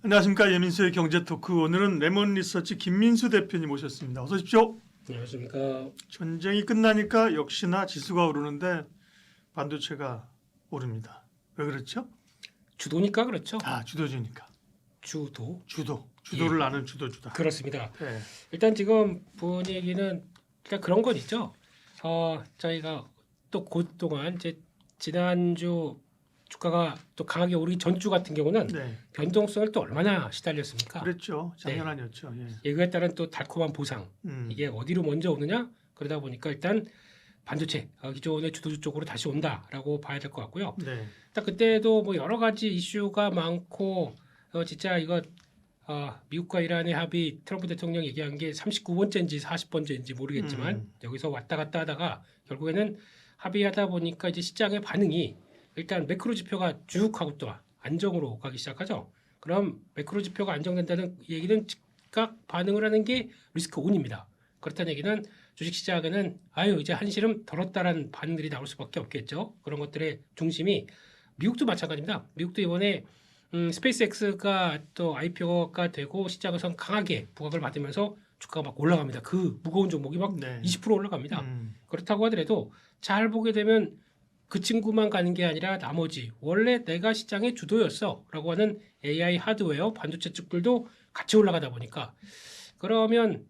안녕하십니까. 예민수의 경제토크. 오늘은 레몬리서치 김민수 대표님 모셨습니다. 어서 오십시오. 안녕하십니까. 전쟁이 끝나니까 역시나 지수가 오르는데 반도체가 오릅니다. 왜 그렇죠? 주도니까 그렇죠. 주도주니까. 주도를 예. 아는 주도주다. 그렇습니다. 네. 일단 지금 분위기는 일단 그런 건 있죠. 저희가 또 그동안 이제 지난주 주가가 또 강하게 오르기 전주 같은 경우는 네. 변동성을 또 얼마나 시달렸습니까? 그랬죠. 작년 아니었죠. 예. 그에 따른 또 달콤한 보상. 이게 어디로 먼저 오느냐? 그러다 보니까 일단 반도체 기존의 주도주 쪽으로 다시 온다라고 봐야 될 것 같고요. 네. 일단 그때도 뭐 여러 가지 이슈가 많고 진짜 이거 미국과 이란의 합의 트럼프 대통령 얘기한 게 39번째인지 40번째인지 모르겠지만 여기서 왔다 갔다 하다가 결국에는 합의하다 보니까 이제 시장의 반응이 일단 매크로 지표가 쭉 하고 또 안정으로 가기 시작하죠. 그럼 매크로 지표가 안정된다는 얘기는 즉각 반응을 하는 게 리스크 온입니다. 그렇다는 얘기는 주식시장에는 이제 한시름 덜었다라는 반응들이 나올 수밖에 없겠죠. 그런 것들의 중심이 미국도 마찬가지입니다. 미국도 이번에 스페이스X가 또 IPO가 되고 시장에선 강하게 부각을 받으면서 주가가 막 올라갑니다. 그 무거운 종목이 막 20% 올라갑니다. 그렇다고 하더라도 잘 보게 되면 그 친구만 가는 게 아니라 나머지 원래 내가 시장의 주도였어 라고 하는 AI 하드웨어 반도체 쪽들도 같이 올라가다 보니까 그러면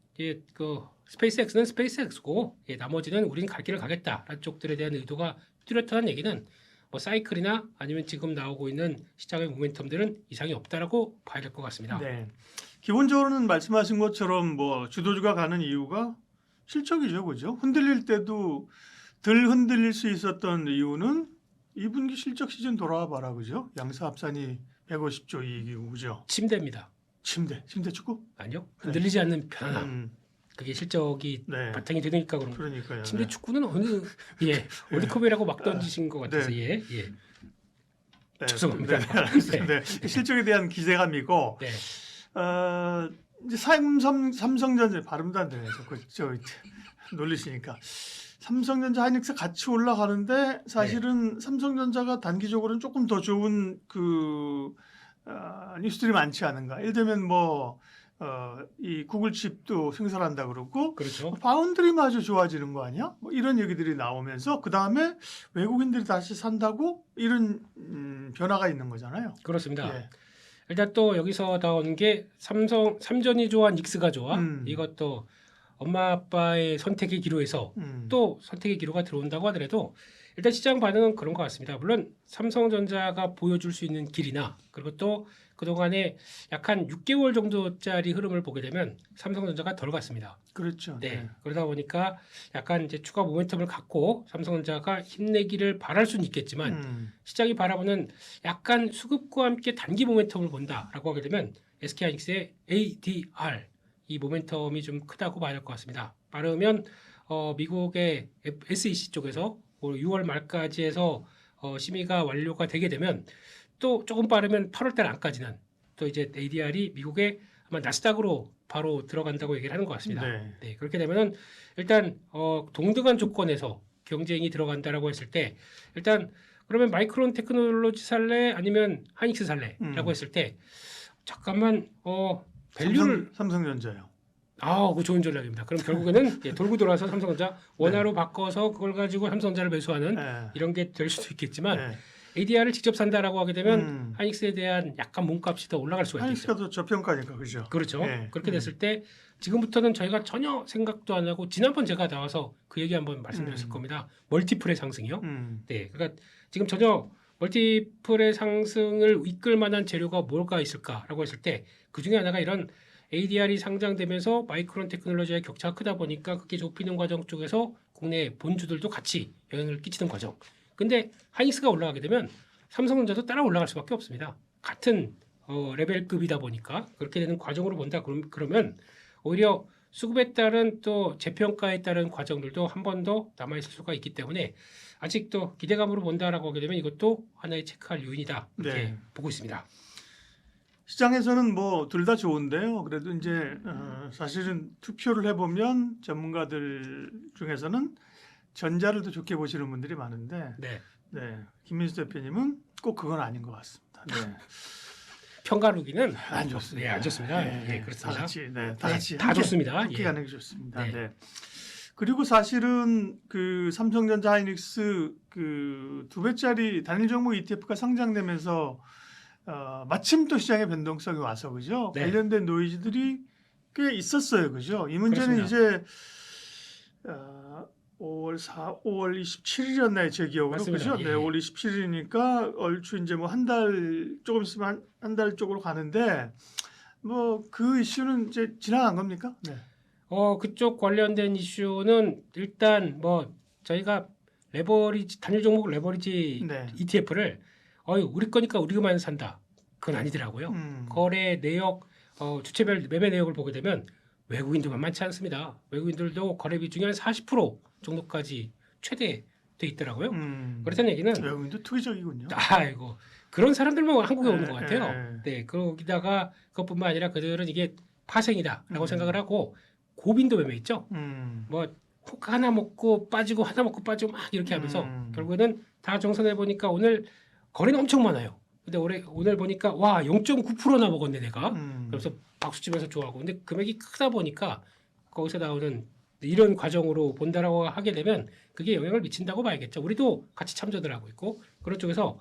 그 스페이스X는 스페이스X고 나머지는 우리는 갈 길을 가겠다라는 쪽들에 대한 의도가 뚜렷한 얘기는 뭐 사이클이나 아니면 지금 나오고 있는 시장의 모멘텀들은 이상이 없다라고 봐야 될 것 같습니다. 네. 기본적으로는 말씀하신 것처럼 뭐 주도주가 가는 이유가 실적이죠, 그죠? 흔들릴 때도 덜 흔들릴 수 있었던 이유는 2분기 실적 시즌 돌아와 봐라, 그죠? 양사합산이 150조 이익이고, 그죠? 침대입니다. 침대 축구? 아니요. 흔들리지 않는 편안함. 그게 실적이 바탕이 되니까 그런 거예요. 그러니까요. 침대 축구는 어느 월드컵이라고 막 던지신 것 같아서 네. 죄송합니다. 네. 실적에 대한 기대감이고 이제 삼성전자 발음도 안 되네요. 저 놀리시니까. 삼성전자 하이닉스 같이 올라가는데 사실은 삼성전자가 단기적으로는 조금 더 좋은 뉴스들이 많지 않은가. 예를 들면 이 구글 칩도 생산한다 그러고 그렇죠. 파운드리마저 좋아지는 거 아니야? 뭐 이런 얘기들이 나오면서 그 다음에 외국인들이 다시 산다고 이런 변화가 있는 거잖아요. 그렇습니다. 예. 일단 또 여기서 나오는 게 삼전이 좋아 닉스가 좋아 이것도 엄마 아빠의 선택의 기로에서 또 선택의 기로가 들어온다고 하더라도 일단 시장 반응은 그런 것 같습니다. 물론 삼성전자가 보여줄 수 있는 길이나 그리고 또 그동안에 약 한 6개월 정도짜리 흐름을 보게 되면 삼성전자가 덜 갔습니다. 그렇죠. 네. 그러다 보니까 약간 이제 추가 모멘텀을 갖고 삼성전자가 힘내기를 바랄 수는 있겠지만 시장이 바라보는 약간 수급과 함께 단기 모멘텀을 본다라고 하게 되면 SK하이닉스의 ADR 이 모멘텀이 좀 크다고 봐야 할 것 같습니다. 빠르면 미국의 SEC 쪽에서 6월 말까지 해서 심의가 완료가 되게 되면 또 조금 빠르면 8월 달 안까지는 또 이제 ADR이 미국의 아마 나스닥으로 바로 들어간다고 얘기를 하는 것 같습니다. 네, 그렇게 되면은 일단 동등한 조건에서 경쟁이 들어간다라고 했을 때 일단 그러면 마이크론 테크놀로지 살래 아니면 하이닉스 살래라고 했을 때 잠깐만 밸류를 삼성전자요. 그거 좋은 전략입니다. 그럼 결국에는 돌고 돌아서 삼성전자 원화로 바꿔서 그걸 가지고 삼성전자를 매수하는 이런 게 될 수도 있겠지만 ADR을 직접 산다라고 하게 되면 하이닉스에 대한 약간 몸값이 더 올라갈 수가 있겠죠. 하이닉스가 더 저평가니까 그죠. 그렇죠. 그렇게 됐을 때 지금부터는 저희가 전혀 생각도 안 하고 지난번 제가 나와서 그 얘기 한번 말씀드렸을 겁니다. 멀티플의 상승이요. 네, 그러니까 지금 전혀 멀티플의 상승을 이끌 만한 재료가 뭐가 있을까라고 했을 때 그 중에 하나가 이런 ADR이 상장되면서 마이크론 테크놀로지의 격차가 크다 보니까 그게 좁히는 과정 쪽에서 국내 본주들도 같이 영향을 끼치는 과정. 근데 하이닉스가 올라가게 되면 삼성전자도 따라 올라갈 수밖에 없습니다. 같은 레벨급이다 보니까 그렇게 되는 과정으로 본다 그러면 오히려 수급에 따른 또 재평가에 따른 과정들도 한 번 더 남아있을 수가 있기 때문에 아직도 기대감으로 본다라고 하게 되면 이것도 하나의 체크할 요인이다 이렇게 보고 있습니다. 시장에서는 둘 다 좋은데요. 그래도 이제 사실은 투표를 해보면 전문가들 중에서는 전자를 더 좋게 보시는 분들이 많은데 김민수 대표님은 꼭 그건 아닌 것 같습니다. 편가르기는 안 좋습니다. 예, 안 좋습니다. 예, 예, 그렇습니다. 다 같이, 네, 다 네, 같이 다 함께, 좋습니다. 함께 예. 가는 게 좋습니다. 네. 네. 그리고 사실은 그 삼성전자 하이닉스 그 2배짜리 단일 종목 ETF가 상장되면서 마침 또 시장의 변동성이 와서 그죠? 네. 관련된 노이즈들이 꽤 있었어요, 그죠? 이 문제는 그렇습니다. 이제 5월 27일이었나요, 제 기억으로 맞습니다. 그죠? 예, 네, 예. 5월 27일이니까 얼추 이제 뭐 한 달 조금 있으면 한 달 쪽으로 가는데 뭐 그 이슈는 이제 지나간 겁니까? 네. 그쪽 관련된 이슈는 일단 뭐 저희가 레버리지 단일 종목 레버리지 네. ETF를 우리 거니까 우리만 산다. 그건 아니더라고요. 거래 내역 주체별 매매 내역을 보게 되면 외국인도 만만치 않습니다. 외국인들도 거래 비중이 한 40% 정도까지 최대 돼 있더라고요. 그렇다는 얘기는 외국인도 투기적이군요. 아이고 그런 사람들만 한국에 오는 것 예, 같아요. 예. 네, 거기다가 그것뿐만 아니라 그들은 이게 파생이다라고 음. 생각을 하고 고빈도 매매 있죠. 뭐 호가 하나 먹고 빠지고 하나 먹고 빠지고 막 이렇게 하면서 결국에는 다 정산해 보니까 오늘 거래는 엄청 많아요. 근데 오늘 보니까 와 0.9%나 먹었네 내가. 그래서 박수 치면서 좋아하고. 근데 금액이 크다 보니까 거기서 나오는 이런 과정으로 본다라고 하게 되면 그게 영향을 미친다고 봐야겠죠. 우리도 같이 참조들 하고 있고 그런 쪽에서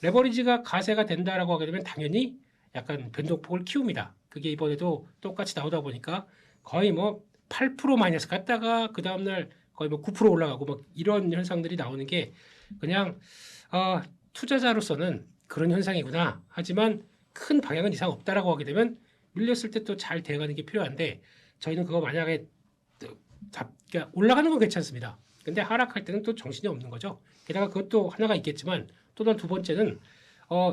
레버리지가 가세가 된다라고 하게 되면 당연히 약간 변동폭을 키웁니다. 그게 이번에도 똑같이 나오다 보니까 거의 뭐 8% 마이너스 갔다가 그 다음날 거의 뭐 9% 올라가고 막 이런 현상들이 나오는 게 그냥 투자자로서는 그런 현상이구나. 하지만 큰 방향은 이상 없다라고 하게 되면 밀렸을 때 또 잘 대응하는 게 필요한데 저희는 그거 만약에 그러니까 올라가는 건 괜찮습니다. 근데 하락할 때는 또 정신이 없는 거죠. 게다가 그것도 하나가 있겠지만 또 두 번째는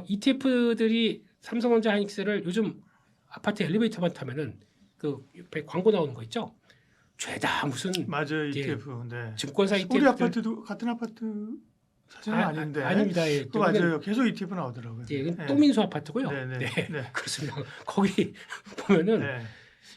ETF들이 삼성전자 하이닉스를 요즘 아파트 엘리베이터만 타면은 그 옆에 광고 나오는 거 있죠. 죄다 무슨 맞아요, 예, ETF. 네. 증권사 ETF 우리 아파트도 같은 아파트 사진은 아닌데. 아닙니다. 예, 또 맞아요. 계속 ETF 나오더라고요. 예, 이건 네. 또민수 아파트고요. 네, 네, 네, 네. 그렇습니다. 거기 보면은 네.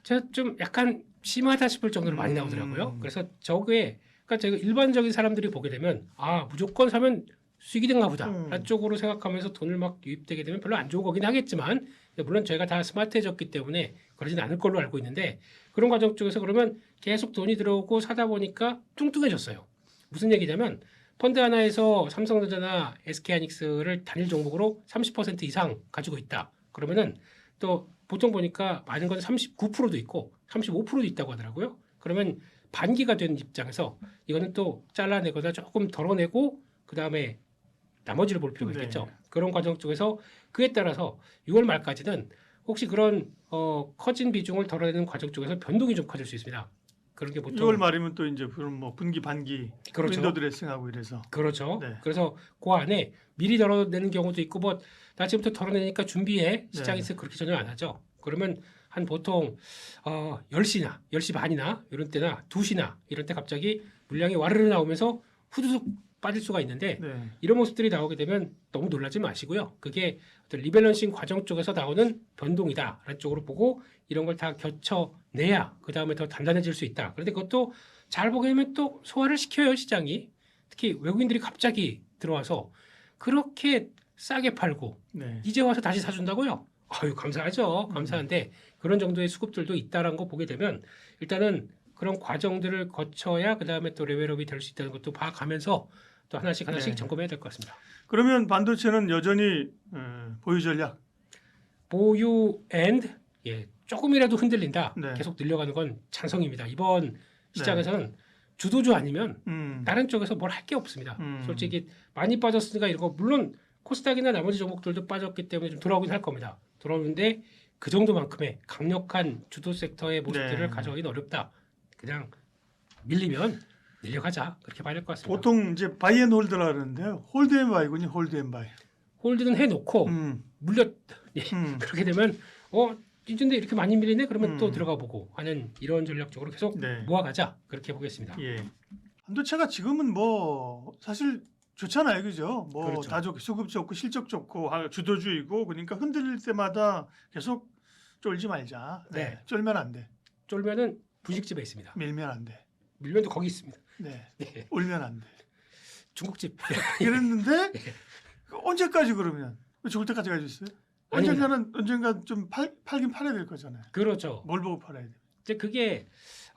제가 좀 약간 심하다 싶을 정도로 많이 나오더라고요. 그래서 저게 그러니까 제가 일반적인 사람들이 보게 되면 무조건 사면 수익이 된가 보다 라는 쪽으로 생각하면서 돈을 막 유입되게 되면 별로 안 좋은 거긴 하겠지만 물론 저희가 다 스마트해졌기 때문에 그러진 않을 걸로 알고 있는데 그런 과정 쪽에서 그러면 계속 돈이 들어오고 사다 보니까 뚱뚱해졌어요. 무슨 얘기냐면 펀드 하나에서 삼성전자나 SK하이닉스를 단일 종목으로 30% 이상 가지고 있다. 그러면은 또 보통 보니까 많은 건 39%도 있고 35%도 있다고 하더라고요. 그러면 반기가 된 입장에서 이거는 또 잘라내거나 조금 덜어내고 그 다음에 나머지를 볼 필요가 있겠죠. 네. 그런 과정 쪽에서 그에 따라서 6월 말까지는 혹시 그런 커진 비중을 덜어내는 과정 쪽에서 변동이 좀 커질 수 있습니다. 그런 게 보통 6월 말이면 또 이제 그런 뭐 분기 반기 그렇죠. 윈도우 드레싱하고 이래서. 그렇죠. 네. 그래서 그 안에 미리 덜어내는 경우도 있고 뭐 나 지금부터 덜어내니까 준비해 시장에서 그렇게 전혀 안 하죠. 그러면 한 보통 10시나 10시 반이나 이런 때나 2시나 이런 때 갑자기 물량이 와르르 나오면서 후두둑 빠질 수가 있는데 네. 이런 모습들이 나오게 되면 너무 놀라지 마시고요. 그게 어떤 리밸런싱 과정 쪽에서 나오는 변동이다라는 쪽으로 보고 이런 걸 다 겨쳐내야 그 다음에 더 단단해질 수 있다. 그런데 그것도 잘 보게 되면 또 소화를 시켜요 시장이. 특히 외국인들이 갑자기 들어와서 그렇게 싸게 팔고 네. 이제 와서 다시 사준다고요? 아유 감사하죠. 감사한데 그런 정도의 수급들도 있다라는 거 보게 되면 일단은 그런 과정들을 거쳐야 그 다음에 또 레벨업이 될 수 있다는 것도 봐가면서 또 하나씩 네. 점검해야 될 것 같습니다. 그러면 반도체는 여전히 보유 전략. 보유 앤드 조금이라도 흔들린다. 네. 계속 늘려가는 건 찬성입니다. 이번 시장에서는 주도주 아니면 다른 쪽에서 뭘 할 게 없습니다. 솔직히 많이 빠졌으니까 이런 거 물론 코스닥이나 나머지 종목들도 빠졌기 때문에 좀 돌아오긴 할 겁니다. 돌아오는데 그 정도만큼의 강력한 주도 섹터의 모습들을 네. 가져가기는 어렵다. 그냥 밀리면 밀려가자 그렇게 봐야 될 것 같습니다. 보통 이제 바이앤홀드라 그러는데요. 홀드앤바이군요. 홀드앤바이. 홀드는 해놓고 물렸 그렇게 되면 이전에 이렇게 많이 밀리네 그러면 또 들어가 보고 하는 이런 전략적으로 계속 네. 모아가자 그렇게 보겠습니다. 예. 반도체가 지금은 뭐 사실 좋잖아요, 그죠? 뭐 그렇죠. 다 좋고 수급 좋고 실적 좋고 주도주의고 그러니까 흔들릴 때마다 계속 쫄지 말자. 네. 쫄면 안 돼. 쫄면은 분식집에 있습니다. 밀면 안 돼. 밀면도 거기 있습니다. 네. 네. 울면 안 돼. 중국집. 이랬는데 언제까지 그러면 왜 죽을 때까지 가지고 있어요? 아닙니다. 언젠가 좀 팔긴 팔아야 될 거잖아요. 그렇죠. 뭘 보고 팔아야 돼? 이제 그게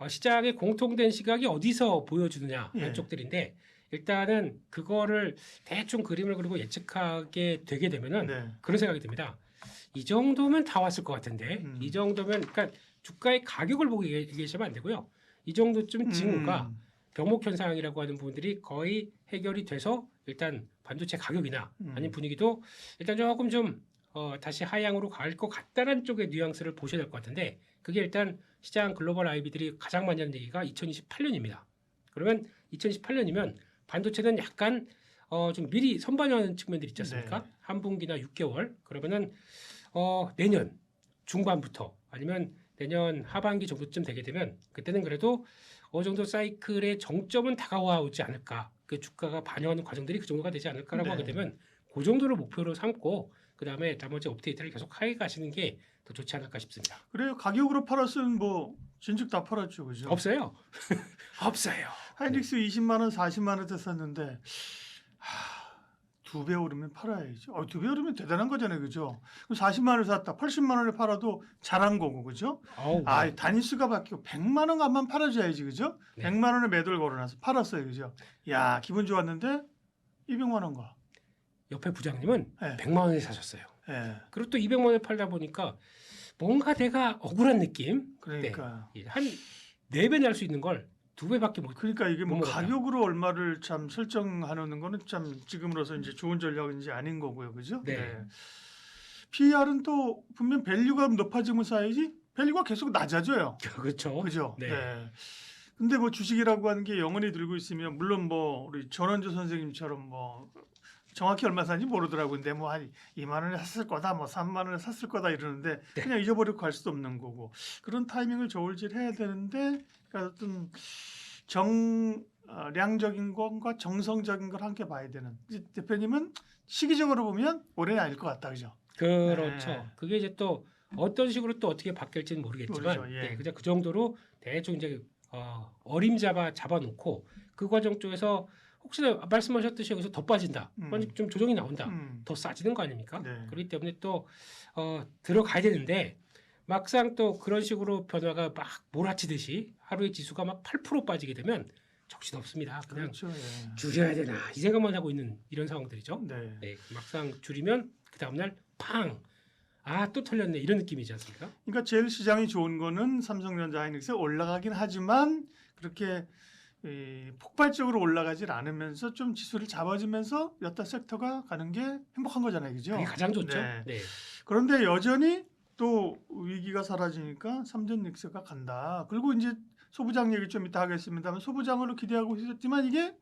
시장의 공통된 시각이 어디서 보여주느냐 이런 예. 쪽들인데 일단은 그거를 대충 그림을 그리고 예측하게 되게 되면은 네. 그런 생각이 듭니다. 이 정도면 다 왔을 것 같은데 이 정도면 그러니까 주가의 가격을 보고 얘기하시면 안 되고요. 이 정도쯤 징후가 병목 현상이라고 하는 부분들이 거의 해결이 돼서 일단 반도체 가격이나 아니면 분위기도 일단 조금 좀 다시 하향으로 갈 것 같다는 쪽의 뉘앙스를 보셔야 될 것 같은데 그게 일단 시장 글로벌 IB들이 가장 많이 하는 얘기가 2028년입니다. 그러면 2028년이면 반도체는 약간 좀 미리 선반영하는 측면들이 있지 않습니까? 네. 한 분기나 6개월 그러면은 내년 중반부터 아니면 내년 하반기 정도쯤 되게 되면 그때는 그래도 어느 정도 사이클의 정점은 다가와 오지 않을까. 그 주가가 반영하는 과정들이 그 정도가 되지 않을까라고 네. 하게 되면 그 정도를 목표로 삼고 그 다음에 나머지 업데이트를 계속 하게 가시는 게 더 좋지 않을까 싶습니다. 그래요. 가격으로 팔았으면 뭐 진즉 다 팔았죠, 그죠? 없어요. 없어요. 하이닉스 20만 원, 40만 원대 샀는데 2배 오르면 팔아야죠. 2배 오르면 대단한 거잖아요, 그죠? 그럼 40만 원을 샀다, 80만 원을 팔아도 잘한 거고, 그죠? 어우, 단위수가 바뀌고 100만 원 값만 팔아줘야지, 그죠? 네. 100만 원에 매도를 걸어놔서 팔았어요, 그죠? 야, 기분 좋았는데 200만 원가. 옆에 부장님은 네. 100만 원에 사셨어요. 예, 그리고 또 200만 원에 팔다 보니까 뭔가 내가 억울한 느낌. 그러니까. 네. 한 4배 날 수 있는 걸 2배밖에 못. 그러니까 이게 뭐 못 먹었다. 가격으로 얼마를 참 설정하는 거는 참 지금으로서 이제 좋은 전략인지 아닌 거고요, 그죠? 네. PER은 또 분명 밸류가 높아지면 쌓이지 밸류가 계속 낮아져요. 그렇죠. 그죠? 네. 네. 근데 뭐 주식이라고 하는 게 영원히 들고 있으면 물론 뭐 우리 전원주 선생님처럼 뭐 정확히 얼마 사는지 모르더라고요. 근데 뭐 한 2만 원에 샀을 거다, 뭐 3만 원에 샀을 거다 이러는데 네. 그냥 잊어버리고 갈 수도 없는 거고 그런 타이밍을 저울질해야 되는데 그러니까 어떤 정량적인 것과 정성적인 걸 함께 봐야 되는 이제 대표님은 시기적으로 보면 올해는 아닐 것 같다, 그죠? 그렇죠. 네. 그게 이제 또 어떤 식으로 또 어떻게 바뀔지는 모르겠지만, 모르죠, 예. 네, 그냥 그 정도로 대충 이제 잡아놓고 그 과정 쪽에서 혹시나 말씀하셨듯이 여기서 더 빠진다, 아니 좀 조정이 나온다, 더 싸지는 거 아닙니까? 네. 그렇기 때문에 또 들어가야 되는데 막상 또 그런 식으로 변화가 막 몰아치듯이 하루에 지수가 막 8% 빠지게 되면 정신 없습니다. 그냥 그렇죠. 예. 줄여야 되나 이 생각만 하고 있는 이런 상황들이죠. 네. 네, 막상 줄이면 그 다음날 팡! 또 털렸네 이런 느낌이지 않습니까? 그러니까 제일 시장이 좋은 거는 삼성전자 하이닉스 올라가긴 하지만 그렇게 폭발적으로 올라가질 않으면서 좀 지수를 잡아주면서 여타 섹터가 가는 게 행복한 거잖아요, 그죠? 그게 가장 좋죠. 네. 네. 그런데 여전히 또 위기가 사라지니까 삼전닉스가 간다. 그리고 이제 소부장 얘기 좀 이따 하겠습니다만 소부장으로 기대하고 있었지만 이게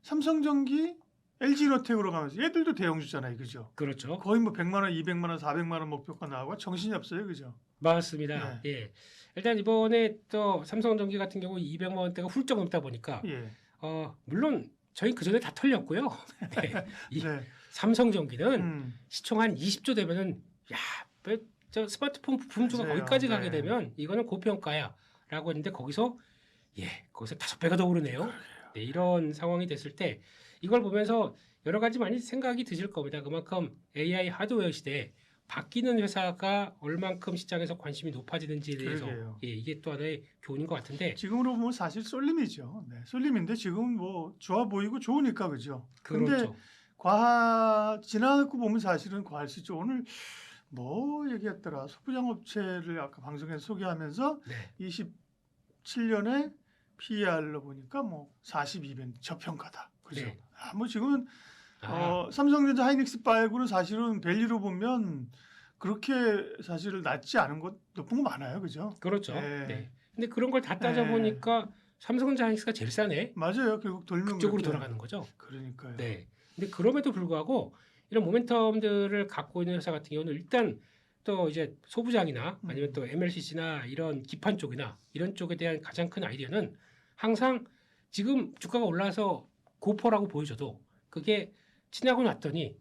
삼성전기, LG로텍으로 가면서 얘들도 대형주잖아요, 그죠? 그렇죠. 거의 뭐 100만 원, 200만 원, 400만 원 목표가 나오고 정신이 없어요, 그죠? 맞습니다. 예. 일단 이번에 또 삼성전기 같은 경우 200만 원대가 훌쩍 넘다 보니까 예. 물론 저희 그 전에 다 털렸고요. 네. 이 네. 삼성전기는 시총 한 20조 되면은 저 스마트폰 부품주가 맞아요. 거기까지 네. 가게 되면 이거는 고평가야라고 했는데 거기서 거기서 5배가 더 오르네요. 네, 이런 상황이 됐을 때 이걸 보면서 여러 가지 많이 생각이 드실 겁니다. 그만큼 AI 하드웨어 시대에 바뀌는 회사가 얼만큼 시장에서 관심이 높아지는지에 대해서 그러게요. 이게 또 하나의 교훈인 것 같은데 지금으로 보면 사실 쏠림이죠. 네, 쏠림인데 지금은 뭐 좋아 보이고 좋으니까 그죠. 근데 그렇죠. 지나고 보면 사실은 과할 수 있죠. 오늘 뭐 얘기했더라. 소부장 업체를 아까 방송에서 소개하면서 네. 27년에 PER로 보니까 뭐 42배 저평가다. 그죠. 네. 뭐 지금은 삼성전자 하이닉스 말고는 사실은 밸류로 보면 그렇게 사실 낮지 않은 것 높은 거 많아요, 그죠? 그렇죠. 네. 네. 근데 그런 걸 다 따져 보니까 삼성전자 하이닉스가 제일 싸네. 맞아요. 결국 돌면 그쪽으로 그렇게. 돌아가는 거죠. 그러니까요. 네. 근데 그럼에도 불구하고 이런 모멘텀들을 갖고 있는 회사 같은 경우는 일단 또 이제 소부장이나 아니면 또 MLCC나 이런 기판 쪽이나 이런 쪽에 대한 가장 큰 아이디어는 항상 지금 주가가 올라서 고퍼라고 보여줘도 그게 지나고 났더니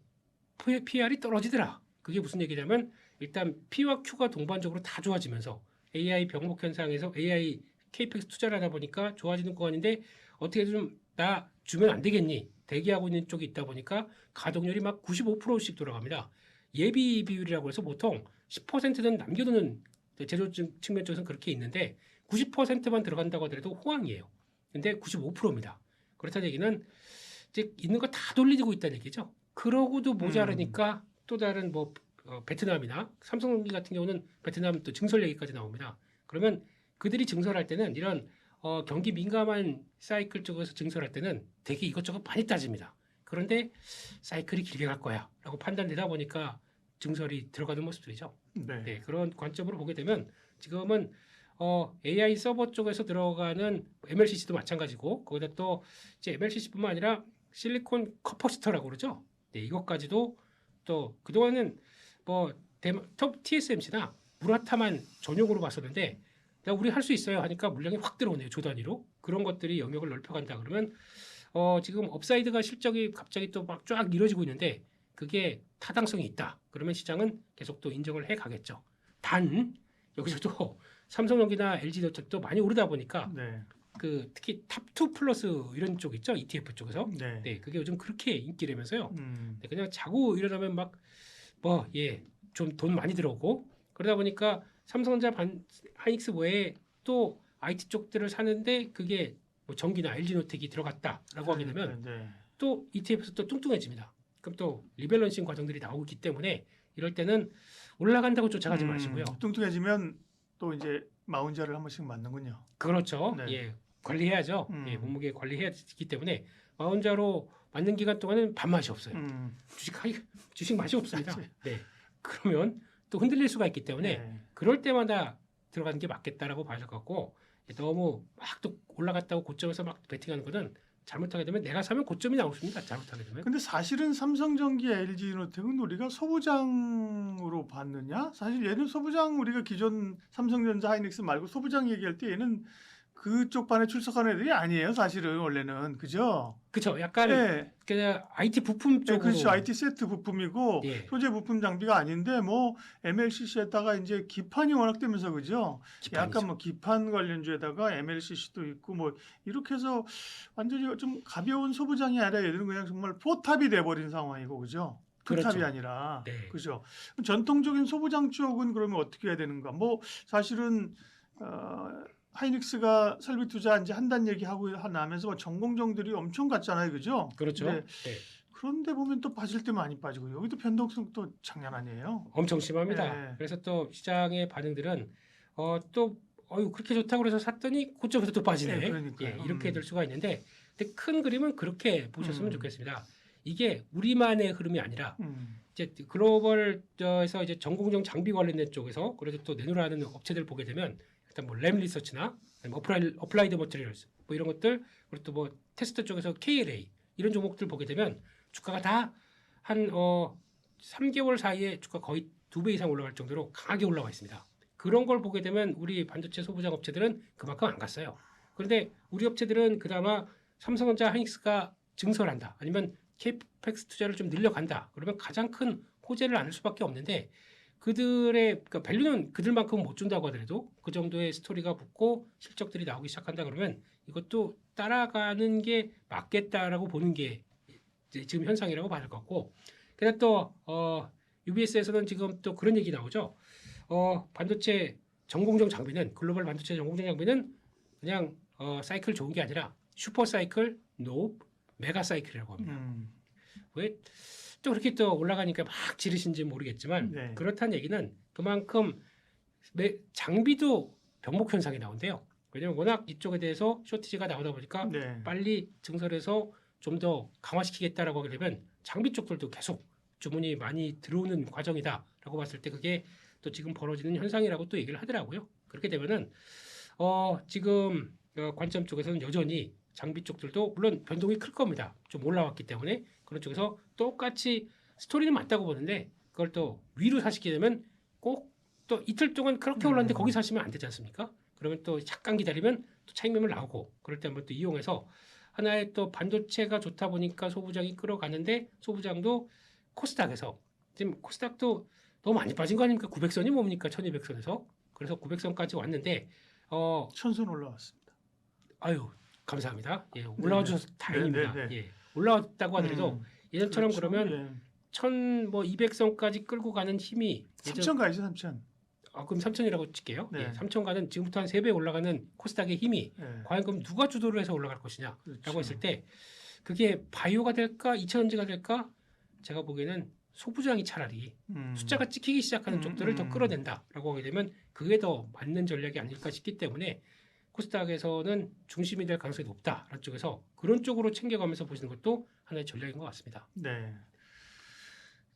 PR이 떨어지더라. 그게 무슨 얘기냐면 일단 P와 Q가 동반적으로 다 좋아지면서 AI 병목 현상에서 AI KPX 투자를 하다 보니까 좋아지는 거 아닌데 어떻게 좀 나 주면 안 되겠니? 대기하고 있는 쪽이 있다 보니까 가동률이 막 95%씩 돌아갑니다. 예비 비율이라고 해서 보통 10%는 남겨두는 제조 측면 쪽에서는 그렇게 있는데 90%만 들어간다고 하더라도 호황이에요. 근데 95%입니다. 그렇다는 얘기는 이제 있는 거 다 돌리고 있다는 얘기죠. 그러고도 모자라니까 또 다른 뭐 베트남이나 삼성전기 같은 경우는 베트남 또 증설 얘기까지 나옵니다. 그러면 그들이 증설할 때는 이런 경기 민감한 사이클 쪽에서 증설할 때는 되게 이것저것 많이 따집니다. 그런데 사이클이 길게 갈 거야라고 판단되다 보니까 증설이 들어가는 모습들이죠. 네. 네, 그런 관점으로 보게 되면 지금은 AI 서버 쪽에서 들어가는 MLCC도 마찬가지고 거기다 또 이제 MLCC뿐만 아니라 실리콘 커퍼시터라고 그러죠. 네, 이것까지도 또 그동안은 뭐 TSMC나 무라타만 전용으로 봤었는데 우리 할 수 있어요 하니까 물량이 확 들어오네요. 조 단위로. 그런 것들이 영역을 넓혀간다 그러면 지금 업사이드가 실적이 갑자기 또 막 쫙 이뤄지고 있는데 그게 타당성이 있다. 그러면 시장은 계속 또 인정을 해 가겠죠. 단 여기서도 삼성전기나 LG전자도 많이 오르다 보니까 네. 그 특히 탑2 플러스 이런 쪽 있죠. ETF 쪽에서. 네. 네, 그게 요즘 그렇게 인기라면서요. 음. 네, 그냥 자고 일어나면 막 좀 돈 많이 들어오고 그러다 보니까 삼성전자 하이닉스 외에 또 IT 쪽들을 사는데 그게 뭐 전기나 LG노텍이 들어갔다라고 하게 되면 네. 또 ETF에서 또 뚱뚱해집니다. 그럼 또 리밸런싱 과정들이 나오기 때문에 이럴 때는 올라간다고 쫓아가지 마시고요. 뚱뚱해지면 또 이제 마운자를 한 번씩 맞는군요. 그렇죠. 네. 예, 관리해야죠. 예, 몸무게 관리해야 되기 때문에 마운자로 맞는 기간 동안은 밥맛이 없어요. 주식 맛이 없습니다. 네. 그러면 또 흔들릴 수가 있기 때문에 네. 그럴 때마다 들어가는 게 맞겠다라고 봐야 될 것 같고 너무 막 또 올라갔다고 고점에서 막 베팅하는 거는 잘못하게 되면 내가 사면 고점이 나오십니다. 잘못하게 되면. 근데 사실은 삼성전기, LG노텍은 우리가 소부장으로 봤느냐? 사실 얘는 소부장 우리가 기존 삼성전자, 하이닉스 말고 소부장 얘기할 때 얘는 그쪽 반에 출석하는 애들이 아니에요. 사실은 원래는 그죠? 그렇죠. 약간 네. 그냥 IT 부품 네, 쪽으로. 그렇죠. IT 세트 부품이고 예. 소재 부품 장비가 아닌데 뭐 MLCC에다가 이제 기판이 워낙 되면서 그죠? 기판이죠. 약간 뭐 기판 관련주에다가 MLCC도 있고 뭐 이렇게 해서 완전히 좀 가벼운 소부장이 아니라 얘들은 그냥 정말 포탑이 돼버린 상황이고 그죠? 투탑이 그렇죠. 아니라 네. 그죠? 전통적인 소부장 쪽은 그러면 어떻게 해야 되는가? 뭐 사실은 하이닉스가 설비 투자 이제 한다는 얘기하고 나면서 전공정들이 엄청 갔잖아요, 그죠? 그렇죠. 네. 네. 그런데 보면 또 빠질 때 많이 빠지고 여기도 변동성도 장난 아니에요. 엄청 심합니다. 네. 그래서 또 시장의 반응들은 그렇게 좋다고 그래서 샀더니 고점에서 또 빠지네. 네, 그러니까요. 예, 이렇게 될 수가 있는데 근데 큰 그림은 그렇게 보셨으면 좋겠습니다. 이게 우리만의 흐름이 아니라 이제 글로벌에서 이제 전공정 장비 관련된 쪽에서 그래도 또 내놓으라는 업체들 보게 되면 일단 뭐 램 리서치나 어플라이드 머티리얼스 뭐 이런 것들 그리고 또 뭐 테스트 쪽에서 KLA 이런 종목들 보게 되면 주가가 다 한 3개월 사이에 주가 거의 2배 이상 올라갈 정도로 강하게 올라와 있습니다. 그런 걸 보게 되면 우리 반도체 소부장 업체들은 그만큼 안 갔어요. 그런데 우리 업체들은 그나마 삼성전자, 하이닉스가 증설한다 아니면 케이펙스 투자를 좀 늘려간다 그러면 가장 큰 호재를 안을 수밖에 없는데 그들의 그러니까 밸류는 그들만큼 못 준다고 하더라도 그 정도의 스토리가 붙고 실적들이 나오기 시작한다 그러면 이것도 따라가는 게 맞겠다라고 보는 게 지금 현상이라고 봐야 될 것 같고 그다음 또 UBS에서는 지금 또 그런 얘기 나오죠. 반도체 전공정 장비는 글로벌 반도체 전공정 장비는 그냥 사이클 좋은 게 아니라 슈퍼 사이클, 노 메가 사이클이라고 합니다. 왜 또 그렇게 또 올라가니까 막 지르신지 모르겠지만 네. 그렇다는 얘기는 그만큼 장비도 병목 현상이 나온대요. 왜냐하면 워낙 이쪽에 대해서 쇼티지가 나오다 보니까 네. 빨리 증설해서 좀 더 강화시키겠다라고 하게 되면 장비 쪽들도 계속 주문이 많이 들어오는 과정이다라고 봤을 때 그게 또 지금 벌어지는 현상이라고 또 얘기를 하더라고요. 그렇게 되면은 지금 관점 쪽에서는 여전히 장비 쪽들도 물론 변동이 클 겁니다. 좀 올라왔기 때문에 그런 쪽에서 똑같이 스토리는 맞다고 보는데 그걸 또 위로 사시게 되면 꼭 또 이틀 동안 그렇게 올랐는데 거기 사시면 안 되지 않습니까? 그러면 또 잠깐 기다리면 또 차익 매물 나오고 그럴 때 한번 또 이용해서 하나의 또 반도체가 좋다 보니까 소부장이 끌어가는데 소부장도 코스닥에서 지금 코스닥도 너무 많이 빠진 거 아닙니까? 900선이 뭡니까? 1200선에서 그래서 900선까지 왔는데 천선 올라왔습니다. 아유 감사합니다. 예, 올라와 주셔서 다행입니다. 네. 예, 올라왔다고 하더라도 예전처럼 그렇죠. 그러면 예. 200선까지 끌고 가는 힘이 3천 가야죠 3천. 그럼 3천이라고 칠게요. 네. 3천 가는 지금부터 한 3배 올라가는 코스닥의 힘이 네. 과연 그럼 누가 주도를 해서 올라갈 것이냐라고 그렇죠. 했을 때 그게 바이오가 될까 2차전지가 될까 제가 보기에는 소부장이 차라리 숫자가 찍히기 시작하는 쪽들을 더 끌어낸다라고 하게 되면 그게 더 맞는 전략이 아닐까 싶기 때문에 코스닥에서는 중심이 될 가능성이 높다라는 쪽에서 그런 쪽으로 챙겨가면서 보시는 것도 하나의 전략인 것 같습니다. 네.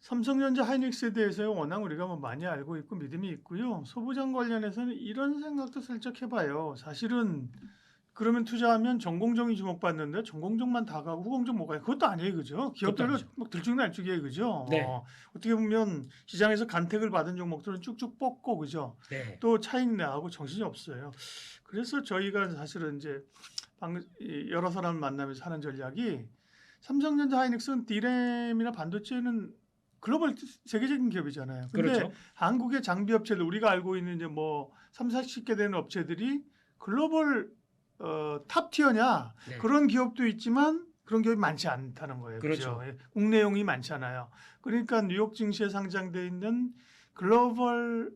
삼성전자 하이닉스에 대해서 워낙 우리가 뭐 많이 알고 있고 믿음이 있고요. 소부장 관련해서는 이런 생각도 살짝 해봐요. 사실은 그러면 투자하면 전공정이 주목받는데 전공정만 다 가고 후공정 못 가요. 그것도 아니에요, 그죠? 기업들도 아니죠. 막 들쭉날쭉이에요, 그죠? 네. 어떻게 보면 시장에서 간택을 받은 종목들은 쭉쭉 뽑고, 그죠? 네. 또 차익 내하고 정신이 없어요. 그래서 저희가 사실은 이제 여러 사람을 만나면서 하는 전략이 삼성전자 하이닉스는 D램이나 반도체는 글로벌 세계적인 기업이잖아요. 근데 그렇죠. 한국의 장비 업체들 우리가 알고 있는 이제 뭐 3, 40개 되는 업체들이 글로벌 탑 티어냐 네. 그런 기업도 있지만 그런 기업이 많지 않다는 거예요. 그렇죠. 그죠? 국내용이 많잖아요. 그러니까 뉴욕 증시에 상장돼 있는 글로벌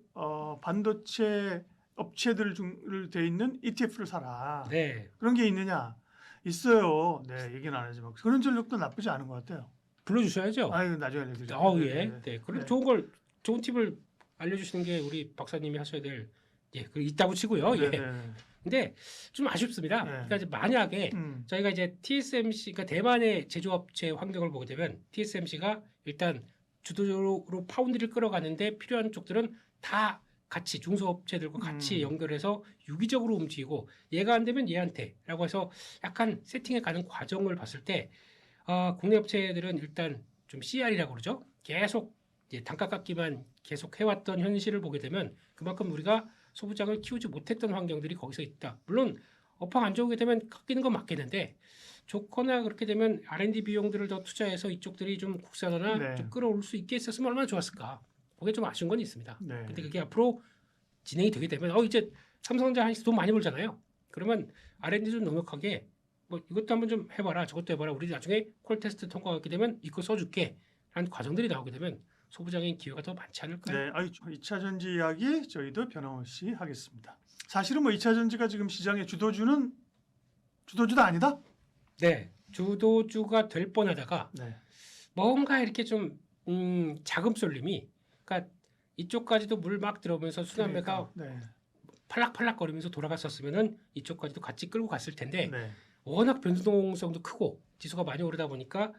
반도체 업체들을 돼 있는 ETF를 사라. 네. 그런 게 있느냐? 있어요. 네, 얘기는 안 하지만 그런 전략도 나쁘지 않은 것 같아요. 불러주셔야죠. 아유, 나중에 알려드릴게요. 예. 네. 그럼 네. 좋은 팁을 알려주시는 게 우리 박사님이 하셔야 될 그 있다고 치고요. 네, 예. 네. 근데 좀 아쉽습니다. 네. 그러니까 이제 만약에 음, 저희가 이제 TSMC, 그러니까 대만의 제조업체 환경을 보게 되면 TSMC가 일단 주도적으로 파운드를 끌어가는데 필요한 쪽들은 다 같이 중소업체들과 같이 연결해서 유기적으로 움직이고 얘가 안 되면 얘한테라고 해서 약간 세팅해 가는 과정을 봤을 때 국내 업체들은 일단 좀 CR이라고 그러죠. 계속 이제 단가 깎기만 계속 해왔던 현실을 보게 되면 그만큼 우리가 소부장을 키우지 못했던 환경들이 거기서 있다. 물론 업황 안 좋게 되면 깎이는 건 맞겠는데 좋거나 그렇게 되면 R&D 비용들을 더 투자해서 이쪽들이 좀 국산화나 네. 좀 끌어올 수 있게 했었으면 얼마나 좋았을까. 그게 좀 아쉬운 건 있습니다. 네. 근데 그게 앞으로 진행이 되게 되면 이제 삼성전자 하이닉스 돈 많이 벌잖아요. 그러면 R&D 좀 넉넉하게 뭐 이것도 한번 좀 해봐라 저것도 해봐라 우리 나중에 콜 테스트 통과하게 되면 이거 써줄게 라는 과정들이 나오게 되면 소부장의 기회가 더 많지 않을까요? 네, 2차 전지 이야기 저희도 변함없이 하겠습니다. 사실은 뭐 2차 전지가 지금 시장의 주도주도 아니다? 네, 주도주가 될 뻔하다가 네. 뭔가 이렇게 좀 자금 쏠림이 그러니까 이쪽까지도 물 막 들어오면서 수남매가 네. 팔락팔락거리면서 돌아갔었으면은 이쪽까지도 같이 끌고 갔을 텐데 네. 워낙 변동성도 크고 지수가 많이 오르다 보니까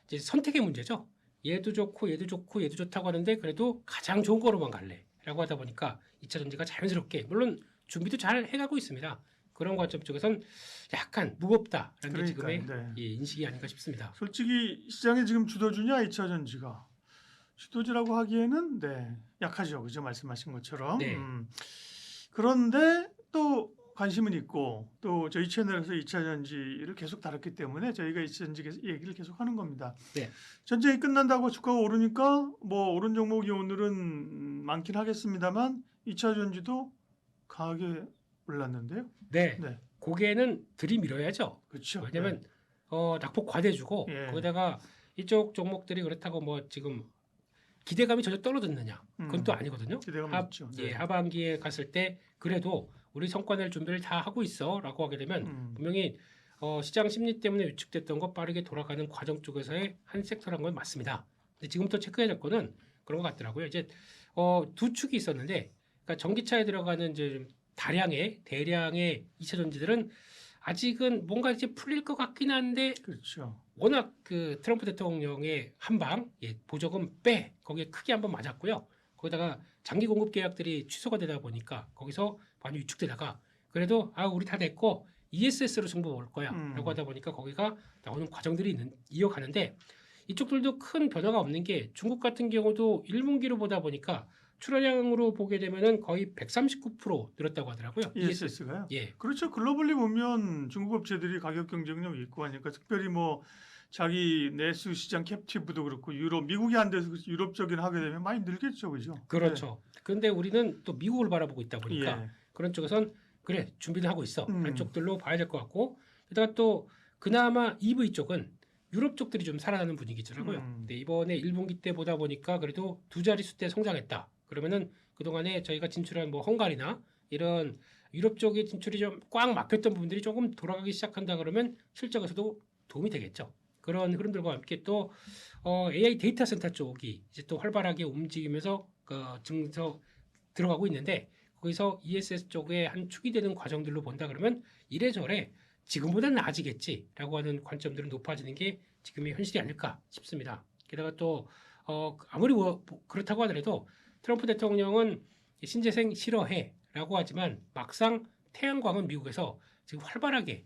이제 선택의 문제죠. 얘도 좋고 얘도 좋고 얘도 좋다고 하는데 그래도 가장 좋은 거로만 갈래라고 하다 보니까 2차 전지가 자연스럽게 물론 준비도 잘 해가고 있습니다. 그런 관점 쪽에선 약간 무겁다라는 게 지금의 그러니까요. 네. 인식이 아닌가 싶습니다. 솔직히 시장의 지금 주도주냐 2차 전지가 주도주라고 하기에는 네, 약하죠. 그죠? 말씀하신 것처럼. 네. 그런데 또 관심은 있고 또 저희 채널에서 2차 전지를 계속 다뤘기 때문에 저희가 2차 전지 얘기를 계속 하는 겁니다. 네. 전쟁이 끝난다고 주가가 오르니까 뭐 오른 종목이 오늘은 많긴 하겠습니다만 2차 전지도 강하게 올랐는데요. 네. 네. 고개는 들이밀어야죠. 그렇죠. 왜냐면 낙폭 과대주고 예. 거기다가 이쪽 종목들이 그렇다고 뭐 지금 기대감이 전혀 떨어졌느냐 그건 또 아니거든요. 기대감은 있죠. 네. 하반기에 갔을 때 그래도 우리 성과낼 준비를 다 하고 있어라고 하게 되면 분명히 시장 심리 때문에 위축됐던 거 빠르게 돌아가는 과정 쪽에서의 한 섹터란 건 맞습니다. 근데 지금부터 체크해야 될 거는 그런 것 같더라고요. 이제 두 축이 있었는데 그러니까 전기차에 들어가는 이제 좀 대량의 2차 전지들은 아직은 뭔가 이제 풀릴 것 같긴 한데 그렇죠. 워낙 그 트럼프 대통령의 한방 보조금 빼 거기에 크게 한번 맞았고요. 거기다가 장기 공급 계약들이 취소가 되다 보니까 거기서 많이 위축되다가 그래도 우리 다 됐고 ESS로 승부 볼 거야라고 하다 보니까 거기가 나오는 과정들이 이어가는데 이쪽들도 큰 변화가 없는 게 중국 같은 경우도 1분기로 보다 보니까 출하량으로 보게 되면은 거의 139% 늘었다고 하더라고요. ESS가요? 예. 그렇죠. 글로벌리 보면 중국 업체들이 가격 경쟁력이 있고 하니까 특별히 뭐 자기 내수 시장 캡티브도 그렇고 미국이 안 돼서 유럽적인 하게 되면 많이 늘겠죠, 그죠? 그렇죠. 그런데 우리는 또 미국을 바라보고 있다 네. 보니까 예. 그런 쪽에선 그래 준비를 하고 있어. 한 쪽들로 봐야 될 것 같고 게다가 또 그나마 EV 쪽은 유럽 쪽들이 좀 살아나는 분위기더라고요. 근데 이번에 1분기 때 보다 보니까 그래도 두 자릿수 때 성장했다. 그러면은 그동안에 저희가 진출한 뭐 헝가리나 이런 유럽 쪽의 진출이 좀 꽉 막혔던 부분들이 조금 돌아가기 시작한다 그러면 실적에서도 도움이 되겠죠. 그런 흐름들과 함께 또 AI 데이터 센터 쪽이 이제 또 활발하게 움직이면서 증서 들어가고 있는데 거기서 ESS 쪽에 한 축이 되는 과정들로 본다 그러면 이래저래 지금보다는 나아지겠지라고 하는 관점들은 높아지는 게 지금의 현실이 아닐까 싶습니다. 게다가 또 아무리 그렇다고 하더라도 트럼프 대통령은 신재생 싫어해라고 하지만 막상 태양광은 미국에서 지금 활발하게